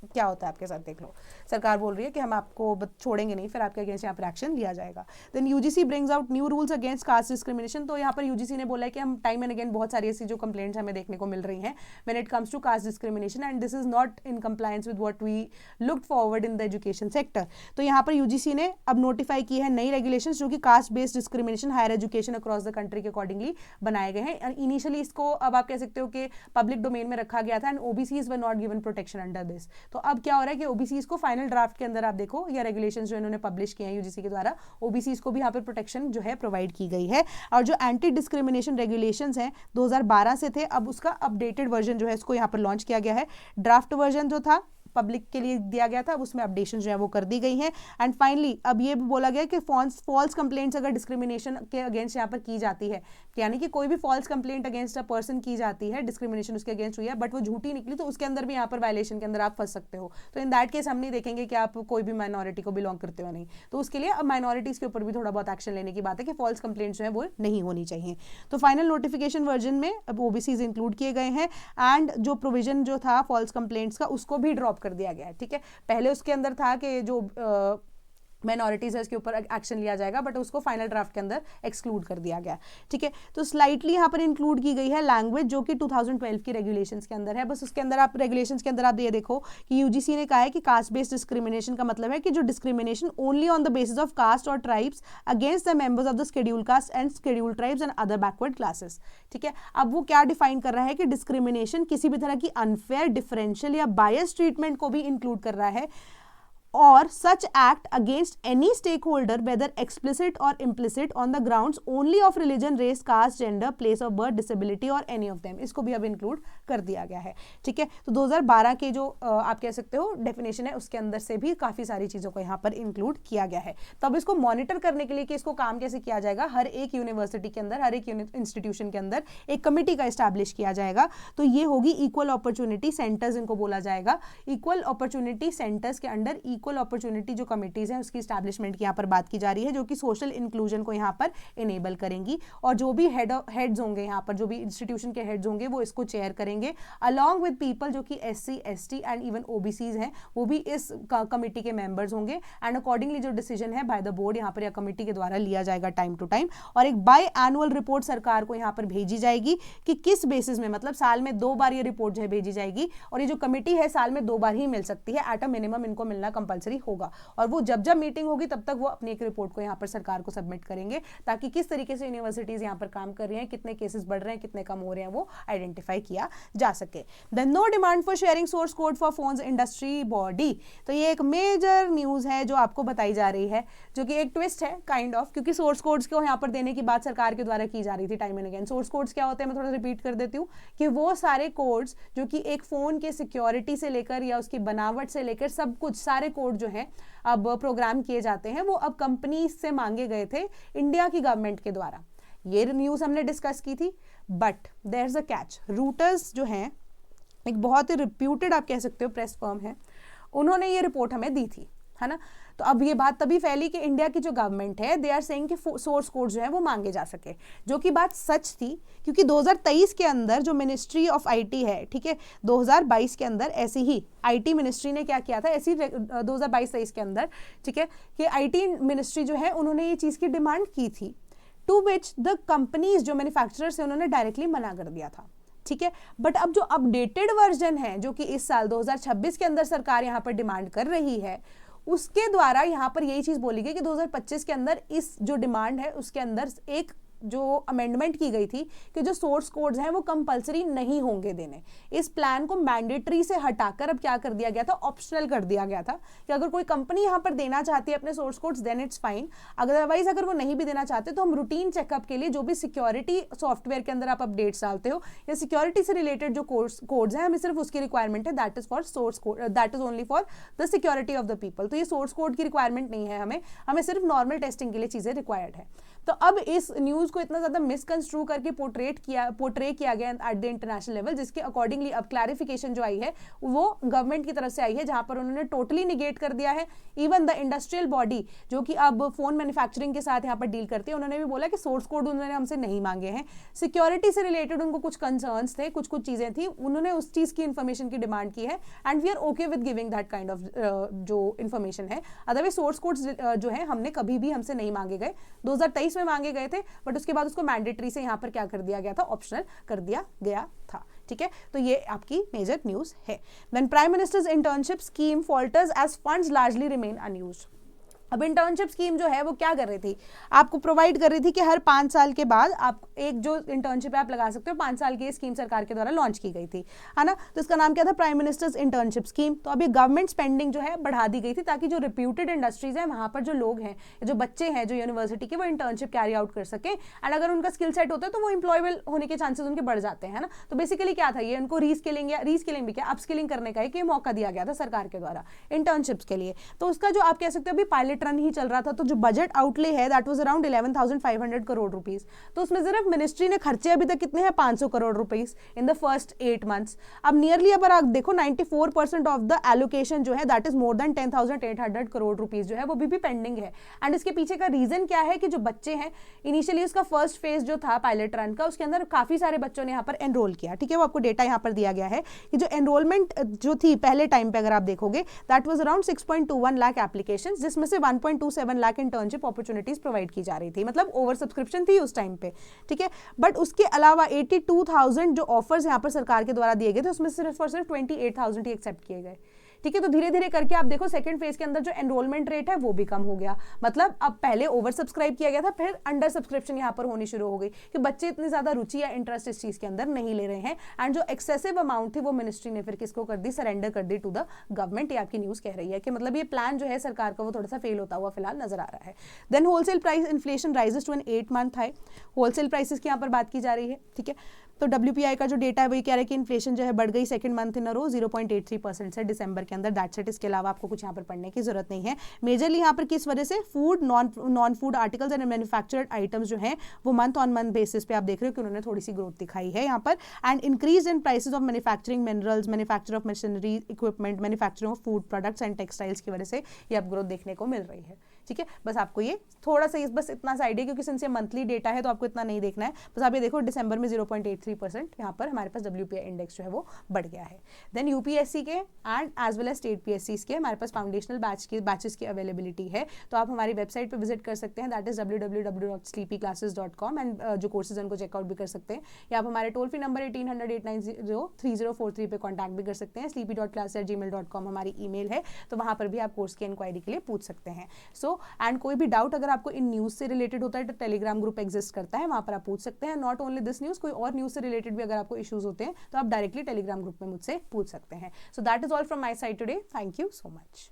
क्या होता है आपके साथ, देख लो। सरकार बोल रही है कि हम आपको छोड़ेंगे नहीं, फिर आपके अगेंस्ट यहाँ पर एक्शन लिया जाएगा। Then UGC brings out new rules against caste discrimination. तो यहाँ पर यूजीसी ने बोला है कि हम टाइम एंड अगेन बहुत सारी ऐसी जो कंप्लेंट्स हमें देखने को मिल रही हैं when it comes to caste discrimination and this is not in compliance with what we looked forward in the education sector. तो यहाँ पर यूजीसी ने अब नोटिफाई की है नई रेगुलेशंस जो कि caste based discrimination higher education across the country के अकॉर्डिंगली बनाए गए हैं। इनिशियली इसको अब आप कह सकते हो कि पब्लिक डोमेन में रखा गया था and OBCs were not given protection under this. तो अब क्या हो रहा है कि ओबीसीज को फाइनल ड्राफ्ट के अंदर आप देखो या रेगुलेशंस जो इन्होंने पब्लिश किए हैं यूजीसी के द्वारा, ओबीसीज को भी यहाँ पर प्रोटेक्शन जो है प्रोवाइड की गई है। और जो एंटी डिस्क्रिमिनेशन रेगुलेशंस हैं 2012 से थे, अब उसका अपडेटेड वर्जन जो है इसको यहाँ पर लॉन्च किया गया है। ड्राफ्ट वर्जन जो था पब्लिक के लिए दिया गया था, उसमें अपडेशन जो है वो कर दी गई हैं। एंड फाइनली अब ये भी बोला गया कि फॉल्स कंप्लेंट्स अगर डिस्क्रिमिनेशन के अगेंस्ट यहाँ पर की जाती है, यानी कि कोई भी false complaint against a person की जाती है, डिस्क्रिमिनेशन उसके अगेंस्ट हुई है बट वो झूठी निकली, तो उसके अंदर भी यहाँ पर वायलेशन के अंदर आप फंस सकते हो। तो इन दैट केस हम नहीं देखेंगे कि आप कोई भी माइनॉरिटी को बिलोंग करते हो नहीं, तो उसके लिए अब माइनॉरिटीज के ऊपर भी थोड़ा बहुत एक्शन लेने की बात है कि फॉल्स कंप्लेंट्स जो है वो नहीं होनी चाहिए। तो फाइनल नोटिफिकेशन वर्जन में अब ओबीसीज इंक्लूड किए गए हैं एंड जो प्रोविजन जो था फॉल्स कंप्लेंट्स का उसको भी ड्रॉप कर दिया गया है। ठीक है, पहले उसके अंदर था कि जो माइनॉरिटीज है इसके ऊपर एक्शन लिया जाएगा, बट उसको फाइनल ड्राफ्ट के अंदर एक्सक्लूड कर दिया गया। ठीक है, तो स्लाइटली यहाँ पर इंक्लूड की गई है लैंग्वेज जो कि 2012 की रेगुलेशंस के अंदर है। बस उसके अंदर आप रेगुलेशंस के अंदर आप ये देखो कि यूजीसी ने कहा है कि कास्ट बेस्ड डिस्क्रिमिनेशन का मतलब है कि जो discrimination only on the basis of caste और tribes against the members of the scheduled caste and scheduled tribes and other backward classes. ठीक है, अब वो क्या डिफाइन कर रहा है कि डिस्क्रिमिनेशन किसी भी तरह की अनफेयर, डिफरेंशियल या बायस ट्रीटमेंट को भी इंक्लूड कर रहा है, और such act against any stakeholder whether explicit or implicit on the grounds only of religion, race, caste, gender, place of birth, disability or any of them, इसको भी अब इंक्लूड कर दिया गया है। ठीक है, तो 2012 के जो आप कह सकते हो डेफिनेशन है उसके अंदर से भी काफ़ी सारी चीज़ों को यहाँ पर इंक्लूड किया गया है। तो अब इसको मॉनिटर करने के लिए कि इसको काम कैसे किया जाएगा, हर एक यूनिवर्सिटी के अंदर, हर एक इंस्टीट्यूशन के अंदर एक कमेटी का इस्टेब्लिश किया जाएगा। तो ये होगी इक्वल अपॉर्चुनिटी सेंटर्स, इनको बोला जाएगा। इक्वल अपॉर्चुनिटी सेंटर्स के अंडर इक्वल अपॉर्चुनिटी जो कमिटीज हैं उसकी एस्टैब्लिशमेंट की यहाँ पर बात की जा रही है, जो कि सोशल इंक्लूजन को यहाँ पर इनेबल करेंगी। और जो भी हेड्स होंगे यहाँ पर, जो भी इंस्टीट्यूशन के हेड्स होंगे वो इसको चेयर करेंगे अलॉन्ग विद पीपल जो कि SC, ST and even OBCs हैं, वो भी इस कमिटी के मेंबर्स होंगे। एंड अकॉर्डिंगली जो डिसीजन है बाय द बोर्ड यहाँ पर या कमिटी के द्वारा लिया जाएगा टाइम टू टाइम, और एक बाय एनुअल रिपोर्ट सरकार को यहाँ पर भेजी जाएगी कि किस बेसिस में, मतलब साल में 2 बार ये रिपोर्ट जो है भेजी जाएगी। और ये जो कमिटी है साल में 2 बार ही मिल सकती है, एट अ मिनिमम इनको मिलना कंपलसरी होगा। और वो जब जब मीटिंग होगी तब तक वो अपनी एक रिपोर्ट को यहाँ पर सरकार को सबमिट करेंगे, ताकि किस तरीके से यूनिवर्सिटीज यहाँ पर काम कर रही हैं, कितने केसेस बढ़ रहे हैं, कितने कम हो रहे हैं, वो आइडेंटिफाई किया जा सके। Then no demand for sharing source code for phones industry body. तो ये एक मेजर न्यूज है जो आपको बताई जा रही है, जो कि एक ट्विस्ट है काइंड ऑफ, क्योंकि सोर्स कोड्स को यहाँ पर देने की बात सरकार के द्वारा की जा रही थी time and again. Source codes क्या होते हैं, मैं थोड़ा रिपीट कर देती हूँ कि वो सारे कोड्स जो कि एक फोन के सिक्योरिटी से लेकर या उसकी बनावट से लेकर सब कुछ, सारे कोड जो है अब प्रोग्राम किए जाते हैं, वो अब कंपनी से मांगे गए थे इंडिया की गवर्नमेंट के द्वारा। ये न्यूज हमने डिस्कस की थी, but there is a catch. Reuters जो है एक बहुत ही रिप्यूटेड आप कह सकते हो प्रेस फर्म है, उन्होंने ये रिपोर्ट हमें दी थी, है ना। तो अब ये बात तभी फैली कि इंडिया की जो गवर्नमेंट है दे आर सेइंग कि सोर्स कोड जो है वो मांगे जा सके, जो कि बात सच थी, क्योंकि 2023 के अंदर जो मिनिस्ट्री ऑफ IT है, ठीक है, 2022 के अंदर ऐसी ही IT मिनिस्ट्री ने क्या किया था, ऐसी 2022-23 के अंदर, ठीक है, कि IT मिनिस्ट्री जो है उन्होंने ये चीज़ की डिमांड की थी, टू विच द कंपनीज जो मैन्युफैक्चरर्स है उन्होंने डायरेक्टली मना कर दिया था। ठीक है, बट अब जो अपडेटेड वर्जन है जो कि इस साल 2026 के अंदर सरकार यहाँ पर डिमांड कर रही है, उसके द्वारा यहाँ पर यही चीज बोली गई कि 2025 के अंदर इस जो डिमांड है उसके अंदर एक जो अमेंडमेंट की गई थी कि जो सोर्स कोड्स हैं वो कंपलसरी नहीं होंगे देने। इस प्लान को मैंडेटरी से हटाकर अब क्या कर दिया गया था, ऑप्शनल कर दिया गया था कि अगर कोई कंपनी यहाँ पर देना चाहती है अपने source codes then it's fine, otherwise अगर वो नहीं भी देना चाहते तो हम रूटीन चेकअप के लिए जो भी सिक्योरिटी सॉफ्टवेयर के अंदर आप अपडेट्स डालते हो या सिक्योरिटी से रिलेटेड जो कोड्स हैं, हमें सिर्फ उसकी रिक्वायरमेंट है, that is for source code, that is only for the security of the people. तो ये सोर्स कोड की रिक्वायरमेंट नहीं है, हमें सिर्फ नॉर्मल टेस्टिंग के लिए चीजें रिक्वायर्ड है। तो अब इस न्यूज़ को इतना ज़्यादा मिसकंस्ट्रू करके पोर्ट्रे किया गया एट द इंटरनेशनल लेवल, जिसके अकॉर्डिंगली अब क्लैरिफिकेशन जो आई है वो गवर्नमेंट की तरफ से आई है, जहां पर उन्होंने टोटली निगेट कर दिया है। इवन द इंडस्ट्रियल बॉडी जो कि अब फोन मैन्युफैक्चरिंग के साथ यहाँ पर डील करती है, उन्होंने भी बोला कि सोर्स कोड उन्होंने हमसे नहीं मांगे हैं। सिक्योरिटी से रिलेटेड उनको कुछ कंसर्न्स थे, कुछ चीजें थी, उन्होंने उस चीज की इंफॉर्मेशन की डिमांड की है and we are okay with giving that kind of जो इंफॉर्मेशन है। अदरवाइज सोर्स कोड्स जो है हमने कभी भी हमसे नहीं मांगे गए, 2023 में मांगे गए थे, बट उसके बाद उसको मैंडेटरी से यहाँ पर क्या कर दिया गया था, ऑप्शनल कर दिया गया था। ठीक है, तो ये आपकी मेजर न्यूज है। When Prime Minister's internship scheme falters as funds largely remain unused. अब इंटर्नशिप स्कीम जो है वो क्या कर रही थी, आपको प्रोवाइड कर रही थी कि हर 5 साल के बाद आप एक जो इंटर्नशिप आप लगा सकते हो, 5 साल की स्कीम सरकार के द्वारा लॉन्च की गई थी, है ना। तो इसका नाम क्या था, प्राइम मिनिस्टर्स इंटर्नशिप स्कीम। तो अभी गवर्नमेंट स्पेंडिंग जो है बढ़ा दी गई थी ताकि जो रिप्यूटेड इंडस्ट्रीज है वहां पर जो लोग हैं, जो बच्चे हैं जो यूनिवर्सिटी के, वो इंटर्नशिप कैरी आउट कर सके एंड अगर उनका स्किल सेट होता है तो वो एम्प्लॉयबल होने के चांसेस उनके बढ़ जाते हैं, है ना। तो बेसिकली क्या था, ये उनको रीस्किलिंग भी क्या, अपस्किलिंग करने का एक मौका दिया गया था सरकार के द्वारा इंटर्नशिप्स के लिए। तो उसका जो आप कह सकते हो अभी पायलट रन ही चल रहा था, तो जो बजट आउटले है that was around 11,500 crore rupees. तो उसमें सिर्फ मिनिस्ट्री ने खर्चे अभी तक कितने हैं, 500 crore rupees in the first 8 months. अब नियरली अगर आप देखो 94% ऑफ द एलोकेशन जो है that is more than 10,800 crore rupees जो है वो भी पेंडिंग है। एंड इसके पीछे का रीजन क्या है कि जो बच्चे हैं, इनिशियली उसका फर्स्ट फेज जो था पायलट रन का, उसके अंदर काफी सारे बच्चों ने यहाँ पर एनरोल किया। ठीक है, वो आपको डेटा यहाँ पर दिया गया है कि जो एनरोलमेंट जो थी पहले टाइम पे अगर आप देखोगे that was around 6.21 lakh applications, जिसमें से 1.27 लाख इंटर्नशिप अपॉर्चुनिटीज प्रोवाइड की जा रही थी, मतलब ओवर सब्सक्रिप्शन थी उस टाइम पे। ठीक है, बट उसके अलावा 82,000 जो ऑफर्स यहाँ पर सरकार के द्वारा दिए गए थे, उसमें सिर्फ और सिर्फ 28,000 ही एक्सेप्ट किए गए। ठीक है, तो धीरे धीरे करके आप देखो सेकंड फेज के अंदर जो एनरोलमेंट रेट है वो भी कम हो गया। मतलब अब पहले ओवर सब्सक्राइब किया गया था, फिर अंडर सब्सक्रिप्शन यहाँ पर होनी शुरू हो गई कि बच्चे इतनी ज्यादा रुचि या इंटरेस्ट इस चीज के अंदर नहीं ले रहे हैं एंड जो एक्सेसिव अमाउंट थी वो मिनिस्ट्री ने फिर किसको कर दी, सरेंडर कर दी टू द गवर्नमेंट। ये आपकी न्यूज कह रही है कि मतलब ये प्लान जो है सरकार का वो थोड़ा सा फेल होता हुआ फिलहाल नजर आ रहा है। Then wholesale price inflation rises to an 8 month high. Wholesale prices की यहाँ पर बात की जा रही है। ठीक है, तो WPI का जो डेटा है वही कह रहा है कि इन्फ्लेशन जो है बढ़ गई सेकंड मंथ इन अ रो 0.83% से दिसंबर के अंदर, दैट्स इट। इसके अलावा आपको कुछ यहाँ पर पढ़ने की जरूरत नहीं है। मेजरली यहाँ पर किस वजह से, food, non food articles and manufactured items जो हैं वो मंथ ऑन मंथ बेसिस पे आप देख रहे हो कि उन्होंने थोड़ी सी ग्रोथ दिखाई है यहाँ पर। And increase in prices of manufacturing minerals, manufacture of machinery equipment, manufacturing of food products and textiles की वजह से ये अब ग्रोथ देखने को मिल रही है। ठीक है, बस आपको ये थोड़ा सा बस इतना सा आइडिया, क्योंकि सिंस ये मंथली डेटा है तो आपको इतना नहीं देखना है। बस आप ये देखो दिसंबर में 0.83% यहाँ पर हमारे पास WPI इंडेक्स जो है वो बढ़ गया है। देन UPSC के and as well as state PSCs के हमारे पास फाउंडेशनल बैचेस की अवेलेबिलिटी है, तो आप हमारी वेबसाइट पर विजिट कर सकते हैं, दैट इज www.sleepyclasses.com एंड जो कोर्सेज उनको चेकआउट भी कर सकते हैं, या आप हमारे टोल फ्री नंबर 1800-890-3043 पे कॉन्टैक्ट भी कर सकते हैं। sleepy.class@gmail.com हमारी ईमेल है, तो वहाँ पर भी आप कोर्स की इंक्वायरी के लिए पूछ सकते हैं। एंड कोई भी डाउट अगर आपको इन न्यूज से रिलेटेड होता है तो टेलीग्राम ग्रुप एग्जिस्ट करता है, वहां पर आप पूछ सकते हैं। नॉट ओनली दिस न्यूज, कोई और न्यूज से रिलेटेड भी अगर आपको इश्यूज होते हैं तो आप डायरेक्टली टेलीग्राम ग्रुप में मुझसे पूछ सकते हैं। So that is all from my side today. Thank you so much.